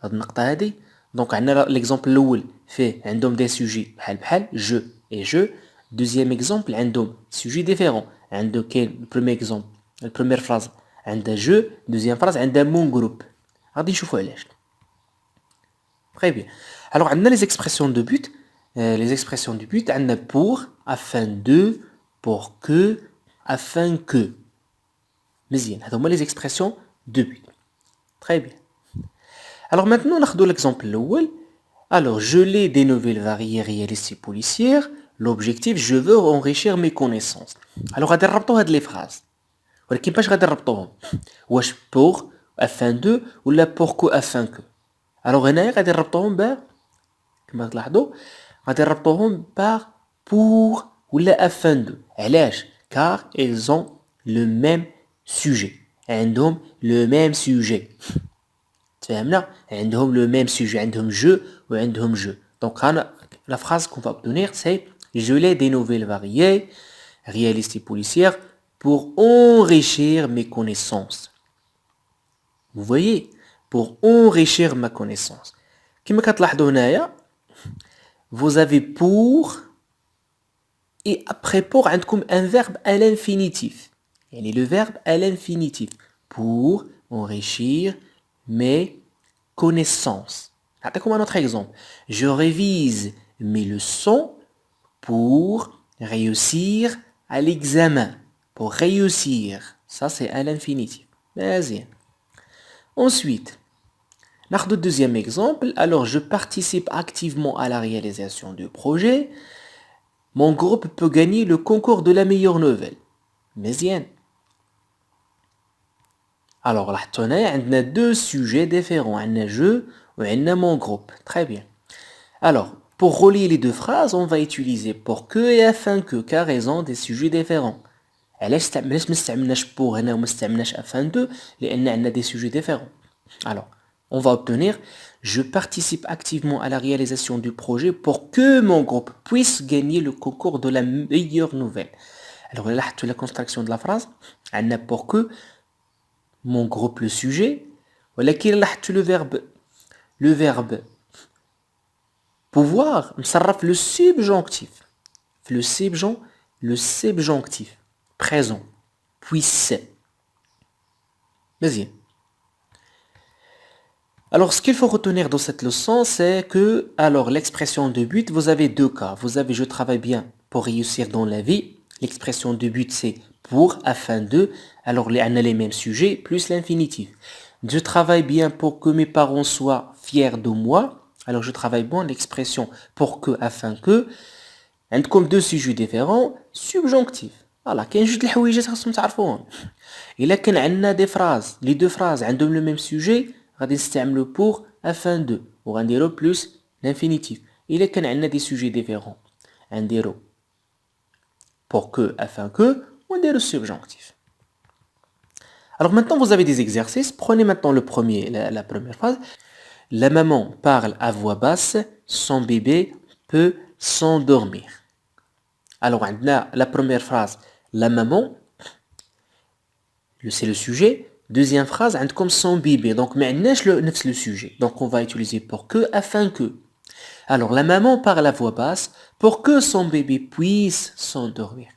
هاد النقطة هادي؟ دونك عندنا l'exemple الأول فيه عندهم des sujets بحال je et je. Deuxième exemple عندهم sujets différents. عندهم كاين le premier exemple, la première phrase عندها je, deuxième phrase عندها mon groupe. غادي نشوفوا علاش. Très bien. Alors عندنا les expressions de but. Les expressions du but عندنا pour, afin de, pour que, afin que. مزيان. هذو هما les expressions de but. Très bien. Alors maintenant ناخذوا l'exemple الأول. Alors je lis des nouvelles variées, réalistes et policières. L'objectif, je veux enrichir mes connaissances. Alors غادي نربطوا هاد les phrases. ولكن باش غادي نربطوهم؟ واش pour, afin de ولا pour que, afin que. Alors هنايا غادي نربطوهم كما تلاحظوا غادي نربطوهم par pour ولا afin de. علاش؟ car ils ont le même sujet. عندهم le même sujet. تفهمنا؟ عندهم le même sujet. عندهم je وعندهم je. Donc la phrase qu'on va obtenir c'est je lis des nouvelles variées, réalistes et policières pour enrichir mes connaissances. Vous voyez? Pour enrichir ma connaissance. كما كتلاحظوا هنايا vous avez pour et après pour عندكم un verbe à l'infinitif. يعني le verbe à l'infinitif. Pour enrichir mes connaissances. نعطيكم un autre exemple. Je révise mes leçons pour réussir à l'examen. Pour réussir. Ça, c'est à l'infinitif. Vas-y. Ensuite, le deuxième exemple. Alors, je participe activement à la réalisation du projet. Mon groupe peut gagner le concours de la meilleure nouvelle. Vas-y. Alors, là, on a deux sujets différents. On a je et mon groupe. Très bien. Alors, pour relier les deux phrases, on va utiliser pour que et afin que, car ils ont des sujets différents. علاش ما استعملناش pour هنا وما استعملناش afin de لأن عندنا des sujets différents. Alors, on va obtenir je participe activement à la réalisation du projet pour que mon groupe puisse gagner le concours de la meilleure nouvelle. Alors, là, la construction de la phrase, عندنا pour que mon groupe le sujet, ولكن لاحظتوا le verbe pouvoir مصرف le subjonctif. Le subjonctif présent puisse. Vas-y. Alors, ce qu'il faut retenir dans cette leçon, c'est que, alors, l'expression de but, vous avez deux cas. Vous avez je travaille bien pour réussir dans la vie. L'expression de but, c'est pour, afin de. Alors, on a les mêmes sujets, plus l'infinitif. Je travaille bien pour que mes parents soient fiers de moi. Alors, je travaille bien, l'expression pour que, afin que. عندكم deux sujets différents, subjonctif. Voilà, كاين جوج الحوايجات خاصكم تعرفوهم. إلا كان عندنا des phrases, les deux phrases عندهم le même sujet, غادي نستعملو pour, afin de, وغنديرو plus l'infinitif. إلا كان عندنا des sujets différents, غنديرو pour que, afin que, ونديرو subjonctif. Alors maintenant vous avez des exercices. Prenez maintenant la première phrase. La maman parle à voix basse, son bébé peut s'endormir. Alors, on a la première phrase, la maman, c'est le sujet. Deuxième phrase, on a comme son bébé. Donc, mais on a le sujet. Donc, on va utiliser pour que, afin que. Alors, la maman parle à voix basse pour que son bébé puisse s'endormir.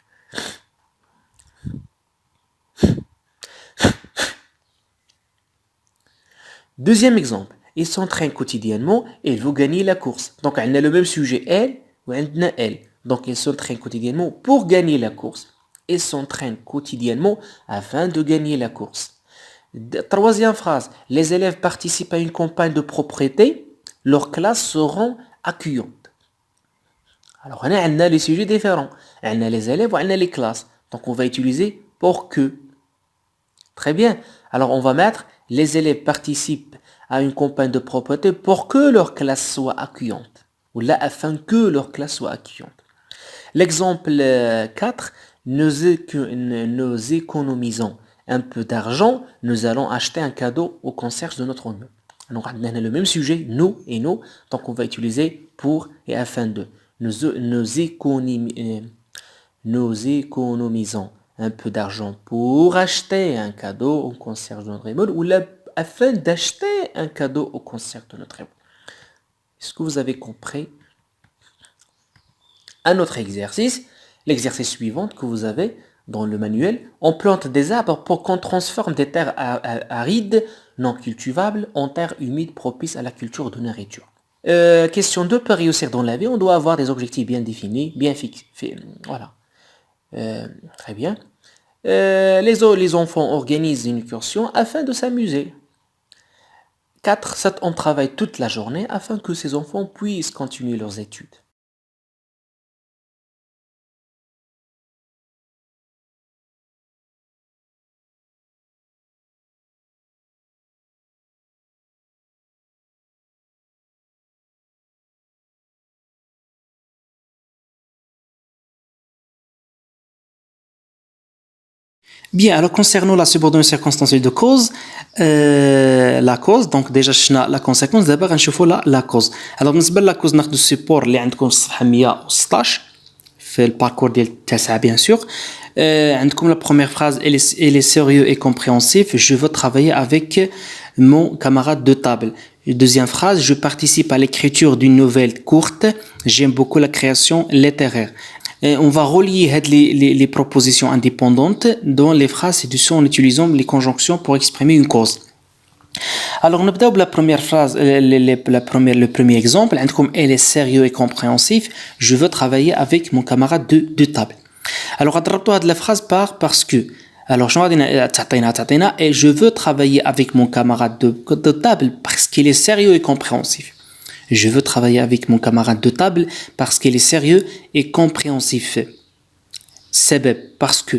Deuxième exemple, ils s'entraînent quotidiennement et ils vont gagner la course. Donc, on a le même sujet, elle, ou on a elle. Donc, ils s'entraînent quotidiennement pour gagner la course. Ils s'entraînent quotidiennement afin de gagner la course. Troisième phrase, les élèves participent à une campagne de propreté, leurs classes seront accueillantes. Alors, on a les sujets différents. On a les élèves ou on a les classes. Donc, on va utiliser pour que. Très bien. Alors, on va mettre les élèves participent à une campagne de propreté pour que leur classe soit accueillante. Ou là, afin que leur classe soit accueillante. L'exemple 4, nous économisons un peu d'argent, nous allons acheter un cadeau au concierge de notre immeuble. Donc, on a le même sujet, nous et nous. Donc, on va utiliser pour et afin de. Nous économisons un peu d'argent pour acheter un cadeau au concierge de notre immeuble ou là, afin d'acheter un cadeau au concierge de notre immeuble. Est-ce que vous avez compris? Un autre exercice, l'exercice suivant que vous avez dans le manuel, on plante des arbres pour qu'on transforme des terres arides, non cultivables, en terres humides propices à la culture de nourriture. Question 2, pour réussir dans la vie, on doit avoir des objectifs bien définis, bien fixés. Voilà. Très bien. Les enfants organisent une excursion afin de s'amuser. 4, on travaille toute la journée afin que ces enfants puissent continuer leurs études. Bien, alors concernant la subordonnée circonstancielle de cause, la cause, donc déjà شفنا la conséquence, d'abord نشوفوا la cause. Alors بالنسبة la cause ناخذ السيبور اللي عندكم في الصفحة 116 في الباركور ديال التاسعة bien sûr. عندكم la première phrase, elle est sérieux et compréhensif, je veux travailler avec mon camarade de table. Deuxième phrase, je participe à l'écriture d'une nouvelle courte, j'aime beaucoup la création littéraire. Et on va relier les propositions indépendantes dans les phrases ci-dessous en utilisant les conjonctions pour exprimer une cause. Alors, on va la première phrase, le premier exemple. Elle est sérieux et compréhensif. Je veux travailler avec mon camarade de table. Alors, adaptons la phrase par parce que. Alors, et je veux travailler avec mon camarade de table parce qu'il est sérieux et compréhensif. Je veux travailler avec mon camarade de table parce qu'il est sérieux et compréhensif. Sebeb, parce que.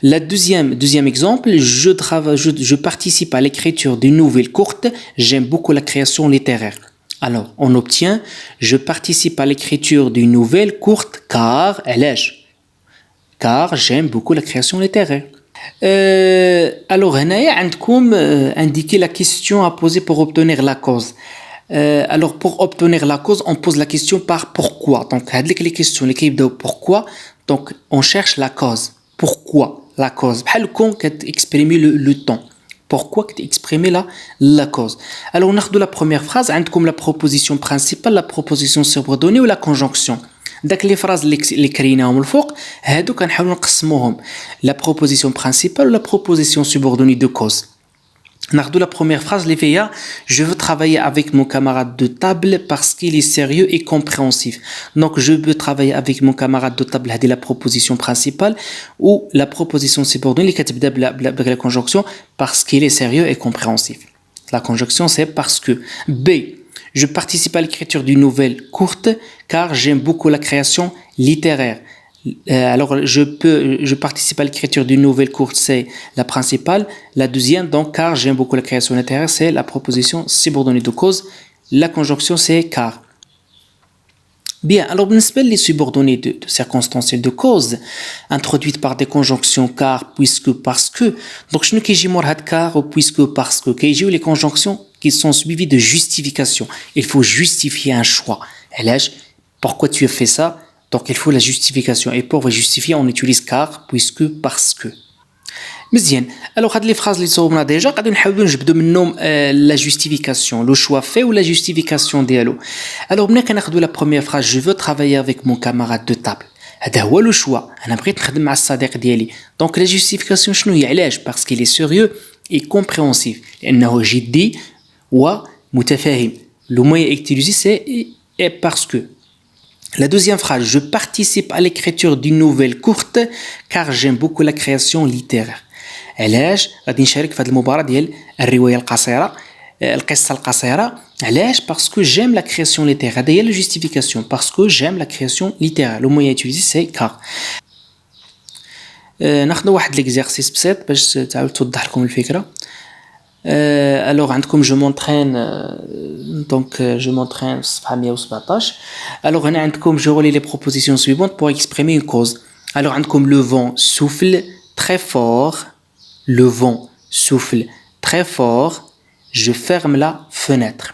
Le deuxième exemple, je participe à l'écriture d'une nouvelle courte, j'aime beaucoup la création littéraire. Alors, on obtient, je participe à l'écriture d'une nouvelle courte car j'aime beaucoup la création littéraire. Alors, هنايا عندكم indiquer la question à poser pour obtenir la cause. Alors, pour obtenir la cause, on pose la question par pourquoi. Donc, les questions, les questions de pourquoi. Donc, on cherche la cause. Pourquoi la cause? بحال كون exprimer le temps. Pourquoi exprimer la cause? Alors, on a la première phrase. عندكم la proposition principale, la proposition subordonnée ou la conjonction. داك les phrases اللي كريناهم الفوق هادو كنحاولوا نقسموهم la proposition principale ou la proposition subordonnée de cause. ناخذ la première phrase اللي فيها je veux travailler avec mon camarade de table parce qu'il est sérieux et compréhensif. Donc je veux travailler avec mon camarade de table, هذه la proposition principale ou la proposition subordonnée اللي كتبدا بلا conjonction parce qu'il est sérieux et compréhensif. La conjonction c'est parce que. B, je participe à l'écriture d'une nouvelle courte car j'aime beaucoup la création littéraire. Alors, je participe à l'écriture d'une nouvelle courte, c'est la principale. La deuxième, donc, car j'aime beaucoup la création littéraire, c'est la proposition subordonnée de cause. La conjonction, c'est car. Bien, alors, بالنسبة les subordonnées de circonstancielles de cause, introduites par des conjonctions car, puisque, parce que. Donc, je ne sais pas car ou puisque, parce que. J'ai les conjonctions qui sont suivies de justification. Il faut justifier un choix. Pourquoi tu as fait ça? Donc il faut la justification. Et pour justifier, on utilise car, puisque, parce que. مزيان. Alors هاد لي phrases اللي صوبنا ديجا غادي نحاولوا نجبدوا منهم لا justification, le choix fait ou la justification ديالو. Alors ملي كناخذوا la première phrase, je veux travailler avec mon camarade de table. هذا هو لو شوا، انا بغيت نخدم مع الصديق ديالي. دونك لا justification شنو هي؟ علاش؟ parce qu'il est sérieux et compréhensif، لانه جدي ومتفاهم. Le moyen utilisé c'est parce que. La deuxième phrase, je participe à l'écriture d'une nouvelle courte car j'aime beaucoup la création littéraire. علاش غادي نشارك في هذه المباراة ديال الرواية القصيرة، القصة القصيرة؟ علاش؟ parce que j'aime la création littéraire. هذه هي la justification. parce que j'aime la création littéraire. Le moyen utilisé c'est car. ناخذ واحد l'exercice بسيط باش تعاود توضح لكم الفكرة. Alors عندكم je m'entraîne donc je m'entraîne صفحة 117. Alors هنا عندكم je relis les propositions suivantes pour exprimer une cause. Alors عندكم le vent souffle très fort, le vent souffle très fort, je ferme la fenêtre.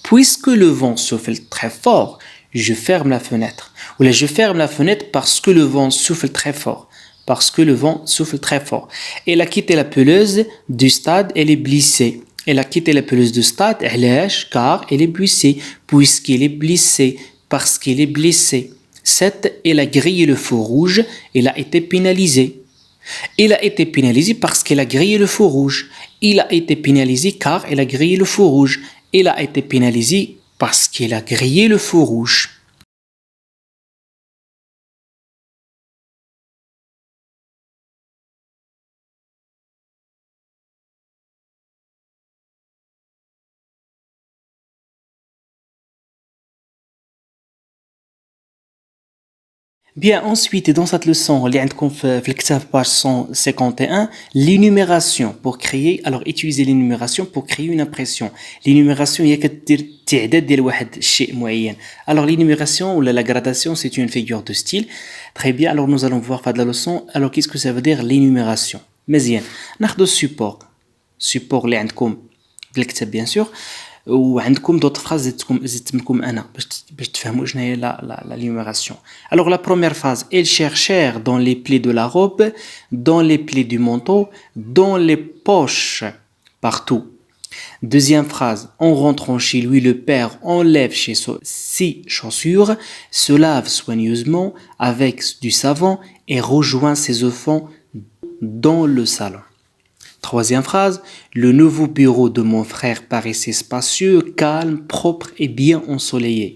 Puisque le vent souffle très fort, je ferme la fenêtre. Ou là je ferme la fenêtre parce que le vent souffle très fort. Parce que le vent souffle très fort. Elle a quitté la pelouse du stade, elle est blessée. Elle a quitté la pelouse du stade, car elle est blessée. Puisqu'elle est blessée, parce qu'elle est blessée. 7. Elle a grillé le feu rouge, elle a été pénalisée. Elle a été pénalisée parce qu'elle a grillé le feu rouge. Il a été pénalisé car elle a grillé le feu rouge. Elle a été pénalisée parce qu'elle a grillé le feu rouge. Bien, ensuite, dans cette leçon, اللي عندكم في الكتاب page 151, l'énumération pour créer, alors utilisez l'énumération pour créer une impression. L'énumération هي كدير التعداد ديال واحد الشيء معين. Alors l'énumération ou la gradation, c'est une figure de style. Très bien, alors nous allons voir dans la leçon. Alors qu'est-ce que ça veut dire l'énumération? مزيان. ناخذ support. Support اللي عندكم في الكتاب bien sûr. وعندكم d'autres phrases زدتهم لكم انا باش تفهموا شنو هي la l'énumération. Alors la première phrase, ils cherchèrent dans les plis de la robe, dans les plis du manteau, dans les poches, partout. Deuxième phrase, en rentrant chez lui, le père enlève ses chaussures, se lave soigneusement avec du savon et rejoint ses enfants dans le salon. Troisième phrase, le nouveau bureau de mon frère paraissait spacieux, calme, propre et bien ensoleillé.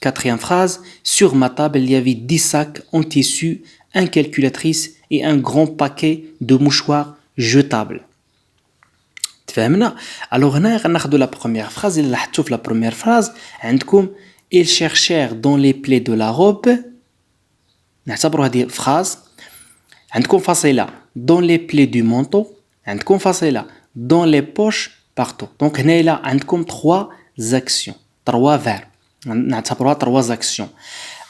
Quatrième phrase, sur ma table il y avait 10 sacs en tissu, une calculatrice et un grand paquet de mouchoirs jetables. تفهمنا؟ Alors هنا غناخدو la première phrase. اللي لاحظتوا في la première phrase عندكم ils cherchèrent dans les plis de la robe. نعتبروا هذه phrase. عندكم فاصلة dans les plis du manteau. عندكم فاصلة dans les poches partout. Donc هنا عندكم 3 actions, 3 verbes. نعتبروها 3 actions.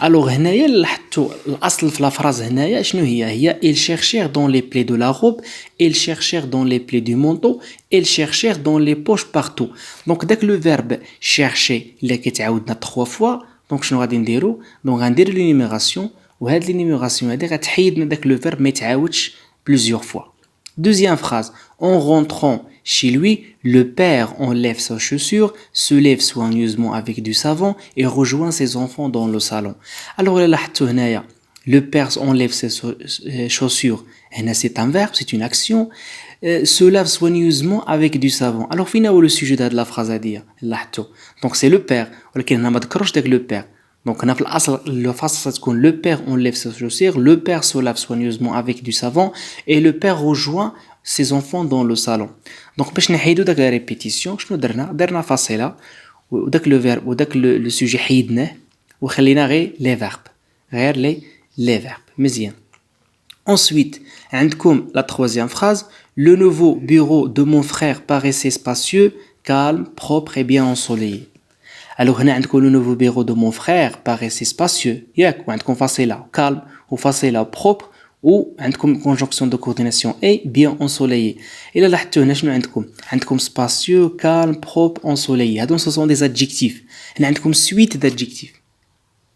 Alors هنايا لاحظتوا الاصل في لا فراز هنايا شنو هي ils cherchèrent dans les plis de la robe, ils cherchèrent dans les plis du manteau, ils cherchèrent dans les poches partout. Donc داك لو verbe chercher اللي كيتعاودنا 3 fois. Donc شنو غادي نديرو؟ دونك غندير لينيميراسيون، وهاد لينيميراسيون هادي غتحيدنا داك لو verbe ما يتعاودش plusieurs fois. Deuxième phrase, en rentrant chez lui, le père enlève sa chaussure, se lève soigneusement avec du savon et rejoint ses enfants dans le salon. Alors là, le père enlève ses chaussures. C'est un verbe, c'est une action. Se lave soigneusement avec du savon. Alors finalement, le sujet de la phrase à dire. Donc c'est le père. Le père. Donc, on a la phrase qu'on le père enlève ses chaussures, le père se lave soigneusement avec du savon et le père rejoint ses enfants dans le salon. Donc, باش نحيدو داك la répétition, شنو درنا فاصلة وداك le verbe وداك le sujet حيدناه وخلينا غير les verbes. غير les verbes. مزيان. Ensuite, عندكم la troisième phrase, le nouveau bureau de mon frère paraissait spacieux, calme, propre et bien ensoleillé. Alors هنا عندكم le nouveau bureau de mon frère paraissait spacieux. ياك وعندكم فاصلة calme وفاصلة propre وعندكم conjonction de coordination et bien ensoleillé. إلا لاحظتوا هنا شنو عندكم spacieux, calme, propre, ensoleillé. هادو ce sont des adjectifs. هنا عندكم suite d'adjectifs.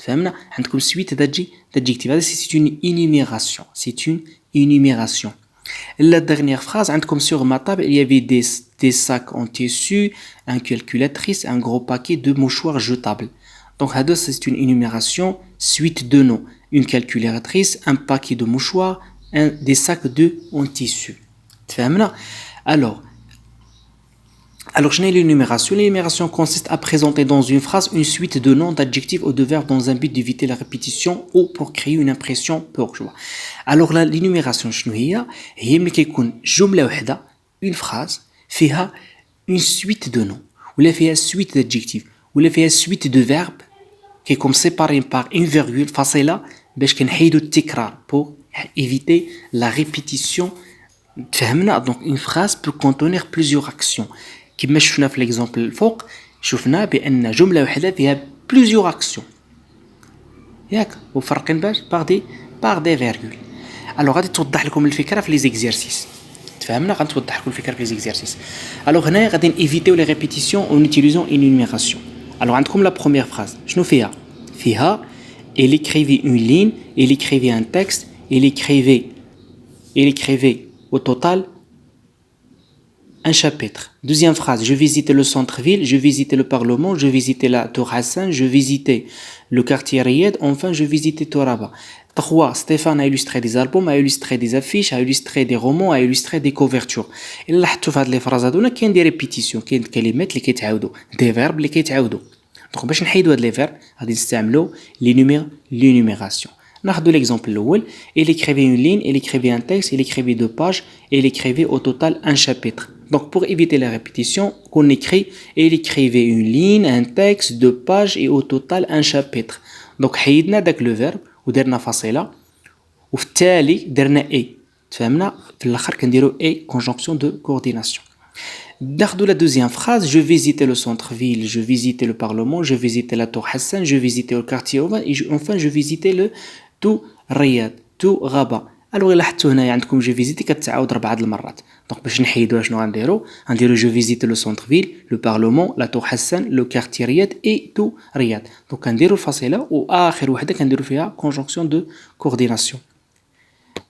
فهمنا عندكم suite d'adjectifs. هذا c'est une énumération. C'est une énumération. La dernière phrase, عندكم sur ma table, il y avait des sacs en tissu, une calculatrice, un gros paquet de mouchoirs jetables. Donc هذا c'est une énumération suite de noms. Une calculatrice, un paquet de mouchoirs, des sacs en tissu. فهمنا. Alors, je n'ai l'énumération. L'énumération consiste à présenter dans une phrase une suite de noms, d'adjectifs ou de verbes dans un but d'éviter la répétition ou pour créer une impression bourgeoise. Alors, l'énumération, هي ملي كيكون جملة واحدة, une phrase, فيها une suite de noms, ولا فيها suite d'adjectifs, ولا فيها suite de verbes, qui sont séparés par une virgule فاصلة باش كنحيدو التكرار pour éviter la répétition. فهمنا. Donc, une phrase peut contenir plusieurs actions. كما شفنا في l'exemple الفوق, شفنا بأن جملة واحدة فيها plusieurs actions. ياك وفرقين باش par des virgules. Alors غادي توضح لكم الفكرة في les exercices. تفهمنا. غنتوضح لكم الفكرة في les exercices. Alors هنا غادي éviter les répétitions en utilisant une énumération. Alors عندكم la première phrase. شنو فيها؟ فيها il écrivait une ligne, il écrivait un texte, il écrivait au total un chapitre. Deuxième phrase, je visitais le centre-ville, je visitais le Parlement, je visitais la Tour Hassan, je visitais le quartier Riyad, enfin je visitais Toraba. 3. Stéphane a illustré des albums, a illustré des affiches, a illustré des romans, a illustré des couvertures. إلا لاحظتوا في هاد لي فراز هادونا كاين دي ريبيتيسيون, كاين كلمات اللي كيتعاودوا, دي فيرب اللي كيتعاودوا. دونك باش نحيدوا هاد لي فيرب غادي نستعملوا l'énumération. ناخذوا l'exemple الاول. Il écrivait une ligne, il écrivait un texte, il écrivait 2 pages et il écrivait au total un chapitre. Donc pour éviter la répétition, on écrit il écrivait une ligne, un texte, 2 pages et au total un chapitre. Donc حيدنا داك le verbe ودرنا فاصلة وفي التالي درنا اي. تفهمنا. في الاخر كنديروا اي conjonction de coordination. ناخذوا la deuxième phrase, je visitais le centre-ville, je visitais le Parlement, je visitais la Tour Hassan, je visitais le quartier enfin je visitais le tout Riyad, tout Rabat. Alors لاحظتوا هنايا عندكم جو فيزيتي كتعاود 4 المرات. دونك باش نحيدوها شنو غنديروا جو فيزيتي لو سونتر فيل, لو بارلمون, لا تور حسن, لو كارتي رياض اي تو رياض. دونك كنديروا الفاصله واخر وحده كنديروا فيها كونجونكسيون دو كورديناسيون.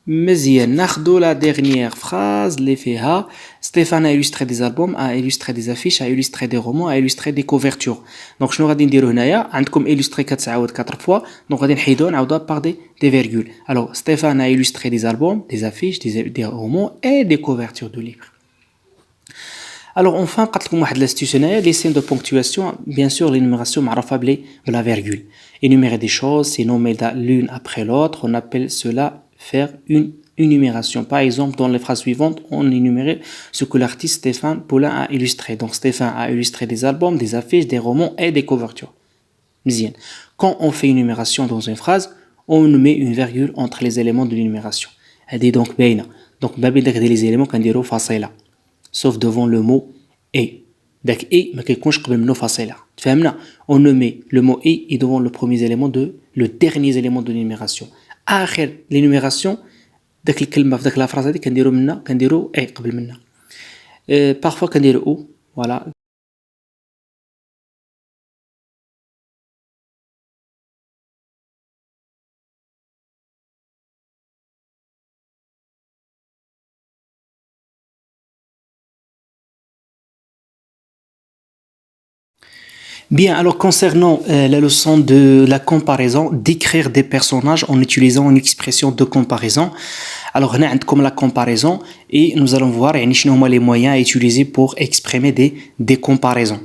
مزيان. ناخذوا لا ديرنيير فراز اللي فيها ستيفان a illustré des albums, a illustré des affiches, a illustré des romans, a illustré des couvertures. دونك شنو غادي نديروا هنايا؟ عندكم illustré كتعاود 4 فوا, دونك غادي نحيدوها نعاودوها par des virgules. Alors Stéphane a illustré des albums, des affiches, des romans et des couvertures de livres. Alors enfin قلت لكم واحد l'astuce هنايا les signes de ponctuation. Bien sûr l'énumération معروفه بلا virgule. Énumérer des choses, c'est nommer l'une après l'autre, on appelle cela faire une énumération. Par exemple, dans les phrases suivantes, on énumérait ce que l'artiste Stéphane Paulin a illustré. Donc, Stéphane a illustré des albums, des affiches, des romans et des couvertures. Bien. Quand on fait une énumération dans une phrase, on met une virgule entre les éléments de l'énumération. Elle dit donc baina. Donc, les éléments qu'on dirait fasila. Sauf devant le mot et. Donc, et, mais qu'il conche comme no fasila. On met le mot et devant le premier élément le dernier élément de l'énumération. آخر l'énumération داك الكلمة في داك لا فراز هذه كنديروا اي قبل منها. parfois كنديروا او. voilà. Bien, alors concernant la leçon de la comparaison, d'écrire des personnages en utilisant une expression de comparaison. Alors, هنا عندكم la comparaison et nous allons voir يعني شنو هما les moyens à utiliser pour exprimer des comparaisons.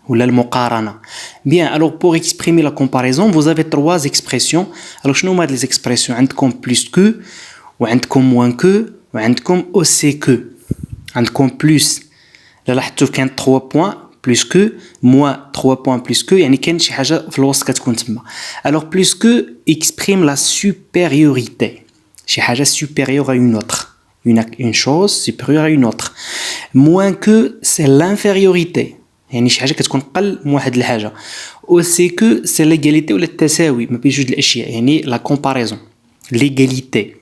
Ou la المقارنة. Bien, alors pour exprimer la comparaison, vous avez 3 expressions. Alors, شنو هما les expressions؟ عندكم plus que, وعندكم moins que, وعندكم aussi que. عندكم plus. لا لاحظتوا كاين 3 points. Plus que, moins 3 points plus que, يعني كاين شي حاجة في الوسط كتكون تما. Alors plus que exprime la supériorité. شي حاجة supérieure à une autre. Une chose supérieure à une autre. Moins que c'est l'infériorité. يعني شي حاجة كتكون قل من واحد الحاجة. Aussi que c'est l'égalité ولا التساوي ما بين جوج الأشياء يعني la comparaison. L'égalité.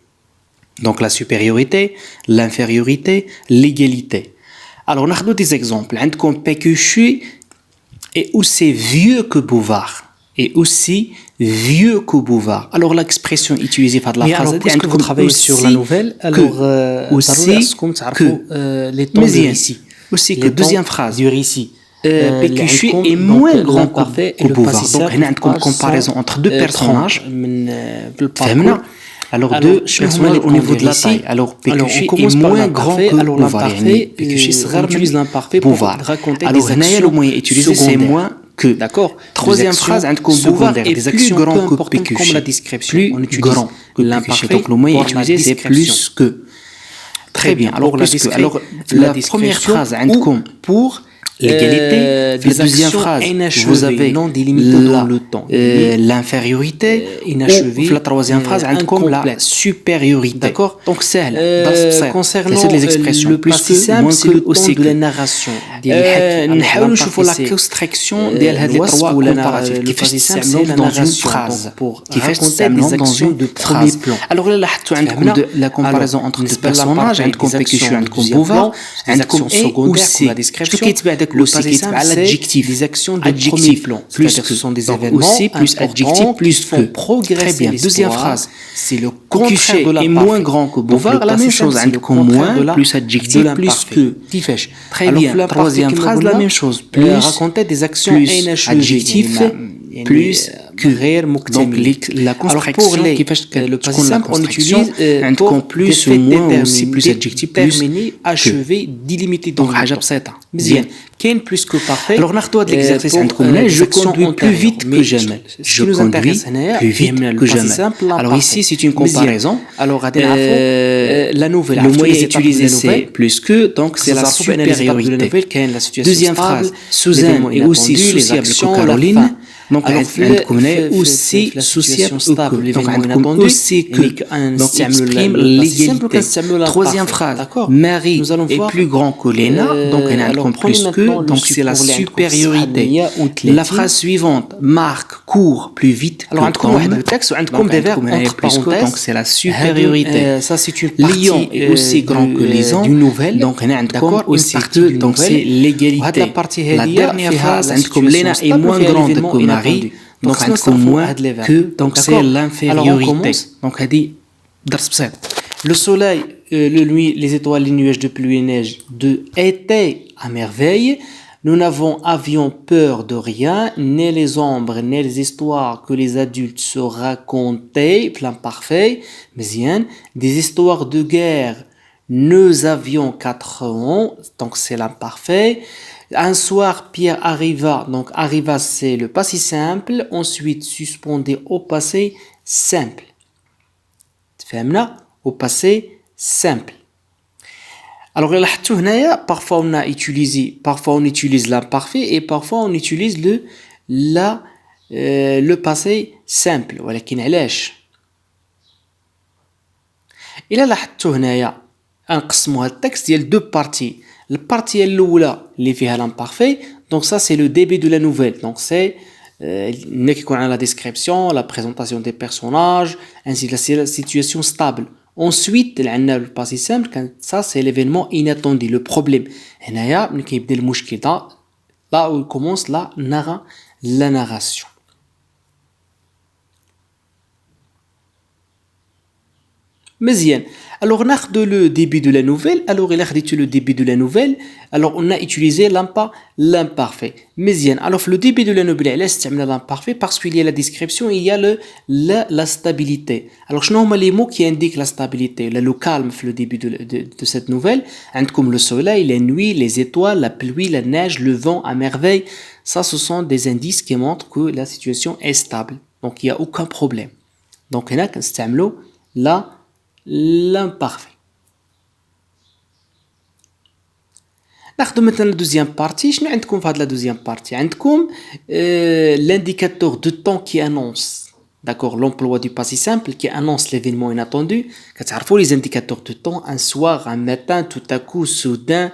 Donc la supériorité, l'infériorité, l'égalité. Alors, on a des exemples. عندكم Pécuchet est aussi vieux que Bouvard. et aussi vieux que Bouvard. Alors l'expression utilisée par la phrase puisque vous travaillez sur la nouvelle, alors aussi que les temps du مزيان. récit. aussi que deuxième phrase du récit. PQC est moins grand que Bouvard. Donc هنا عندكم comparaison entre deux personnages. فهمنا. Alors deux personnages au niveau de la taille. Alors PQC est moins grand que Bouvard. PQC on utilise l'imparfait pour raconter alors des actions le moyen utilisé c'est moins que. D'accord. Troisième phrase, Bouvard est des plus actions grand que importantes comme la description. Plus On utilise grand que l'imparfait. Donc le moyen utilisé c'est plus que. Très bien. Alors la première phrase pour l'égalité, la deuxième phrase, vous avez non délimitée dans le temps. L'infériorité, inachevée. La troisième phrase, comme la supériorité. D'accord. Donc c'est concernant les expressions. Le passé simple, c'est le temps de la narration. نحاول نشوفوا la construction ديال هاد les trois comparatifs. كيفاش تستعملوهم dans une phrase. كيفاش تستعملوهم dans une phrase. Alors là لاحظتوا عندكم la comparaison entre deux personnages. عندكم PQC عندكم Bouvard. عندكم aussi. شنو كيتبع داك Le passé simple, c'est l'adjectif. des actions de premier plan. Plus que que. Ce sont des Donc événements aussi plus adjectif plus qui font progresser Très bien. Deuxième phrase. C'est le contraire de la est moins grand que Bouvard. La même chose. عندكم moins plus adjectif plus que. كيفاش. Très bien. Troisième phrase la même chose. Plus raconter des actions inachevées. Adjectif plus que. Donc la construction le passé simple on utilise عندكم plus ou moins aussi plus adjectif plus achevé délimité donc حاجة بسيطة. مزيان. كاين plus que parfait. Alors ناخذوا هذا l'exercice عندكم هنا je conduis plus vite que jamais. Je conduis plus vite que jamais. Alors ici c'est une comparaison. Alors la nouvelle le moyen utilisé c'est plus que donc c'est la supériorité. Deuxième phrase Suzanne est aussi sociable que Caroline. Donc عندكم هنا aussi sociable que donc عندكم aussi que donc exprime l'égalité. Troisième phrase Marie est plus grand que Léna. Donc هنا عندكم plus que donc c'est la supériorité. La phrase suivante Marc court plus vite alors عندكم واحد التكست وعندكم des verbes entre parenthèses donc c'est la supériorité. Ça c'est une partie Lion est aussi grand que Lison d'une nouvelle. Donc هنا عندكم aussi que donc c'est l'égalité. La dernière phrase عندكم Léna est moins grande que Marie. Donc عندكم moins que donc c'est l'infériorité. Donc هذه درس بسيط. Le soleil, le nuit, les étoiles, les nuages de pluie et neige de été à merveille. Nous avions peur de rien, ni les ombres, ni les histoires que les adultes se racontaient, plein parfait, mais bien, des histoires de guerre. Nous avions 4 ans, donc c'est l'imparfait. Un soir, Pierre arriva, donc arriva c'est le passé simple, ensuite suspendé au passé simple. فهمنا au passé simple. Alors لاحظتوا هنايا parfois on utilise l'imparfait et parfois on utilise le passé simple. ولكن علاش؟ إلا لاحظتوا هنايا نقسموا هاد التكست ديال دو بارتي. البارتي الاولى اللي فيها l'imparfait donc ça c'est le début de la nouvelle. Donc c'est ملي كيكون عندنا la description, la présentation des personnages, ainsi de la situation stable. Ensuite عندنا le passé simple ça c'est l'événement inattendu, le problème. هنايا ملي كيبدا المشكل là où commence la narration. مزيان. Alors ناخذ le début de la nouvelle. Alors il a خديتو le début de la nouvelle. Alors on a utilisé l'imparfait. مزيان. Alors le début de la nouvelle علاش استعملنا l'imparfait parce qu'il y a la description, il y a la stabilité. Alors شنو هما les mots qui indiquent la stabilité? Le calme في le début de cette nouvelle. عندكم le soleil, la nuit, les étoiles, la pluie, la neige, le vent à merveille. Ça ce sont des indices qui montrent que la situation est stable. Donc il y a aucun problème. Donc هنا كنستعملوا l'imparfait. ناخذ مثلا la deuxième partie. شنو عندكم في هاد la deuxième partie؟ عندكم l'indicateur de temps qui annonce, d'accord, l'emploi du passé simple qui annonce l'événement inattendu. كتعرفوا les indicateurs de temps, un soir, un matin, tout à coup, soudain,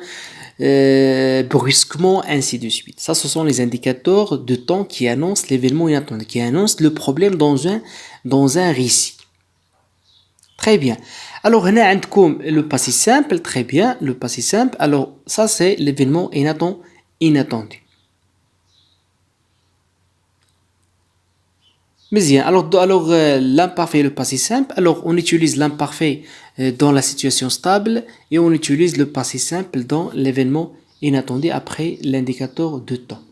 brusquement, ainsi de suite. Ça ce sont les indicateurs de temps qui annoncent l'événement inattendu, qui annoncent le problème dans un récit. Très bien. Alors هنا عندكم le passé simple. Très bien, le passé simple. Alors ça c'est l'événement inattendu. مزيان. L'imparfait et le passé simple. Alors, on utilise l'imparfait dans la situation stable et on utilise le passé simple dans l'événement inattendu après l'indicateur de temps.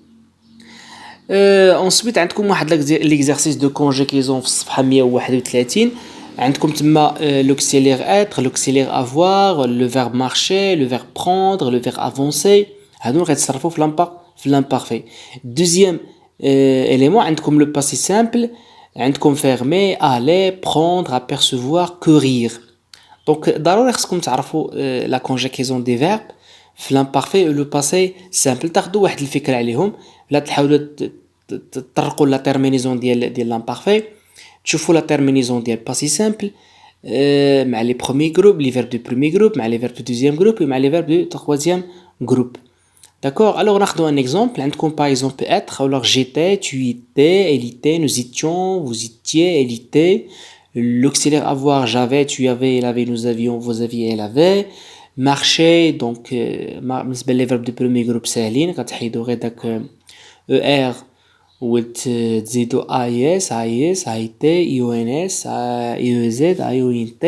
Ensuite, عندكم واحد l'exercice de conjugaison في الصفحة 131. عندكم تما l'auxiliaire être, l'auxiliaire avoir, le verbe marcher, le verbe prendre, le verbe avancer. هادو غيتصرفوا في l'imparfait. Deuxième élément, عندكم le passé simple. عندكم fermer, aller, prendre, apercevoir, courir. Donc ضروري خصكم تعرفوا la conjugaison des verbes في l'imparfait et le passé simple. تاخذوا واحد الفكرة عليهم لا تحاولوا تطرقوا la terminaison ديال l'imparfait. تشوفوا la terminaison ديال passé simple مع les premiers groupes, les verbes du premier groupe, مع les verbes du deuxième groupe et مع les verbes du troisième groupe. D'accord? Alors, on a un exemple. Comme par exemple être. Alors, j'étais, tu étais, elle était, nous étions, vous étiez, elle était. L'auxiliaire avoir, j'avais, tu avais, elle avait, nous avions, vous aviez, elle avait. Marcher, donc, les verbes du premier groupe, c'est Aline. Quand tu as ER, ou تزيدو AIS, AIS, AIT, IONS, IEZ, IONT.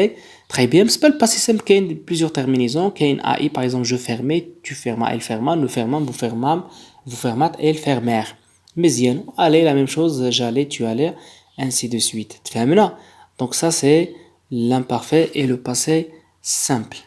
Très bien, c'est pas le passé simple, il y a plusieurs terminaisons. Il y a AI, par exemple, je fermais, tu fermas, elle ferma, nous fermons, vous fermâmes, vous fermâtes, elles fermèrent. Mais bien, allez, la même chose, j'allais, tu allais, ainsi de suite. Donc ça, c'est l'imparfait et le passé simple.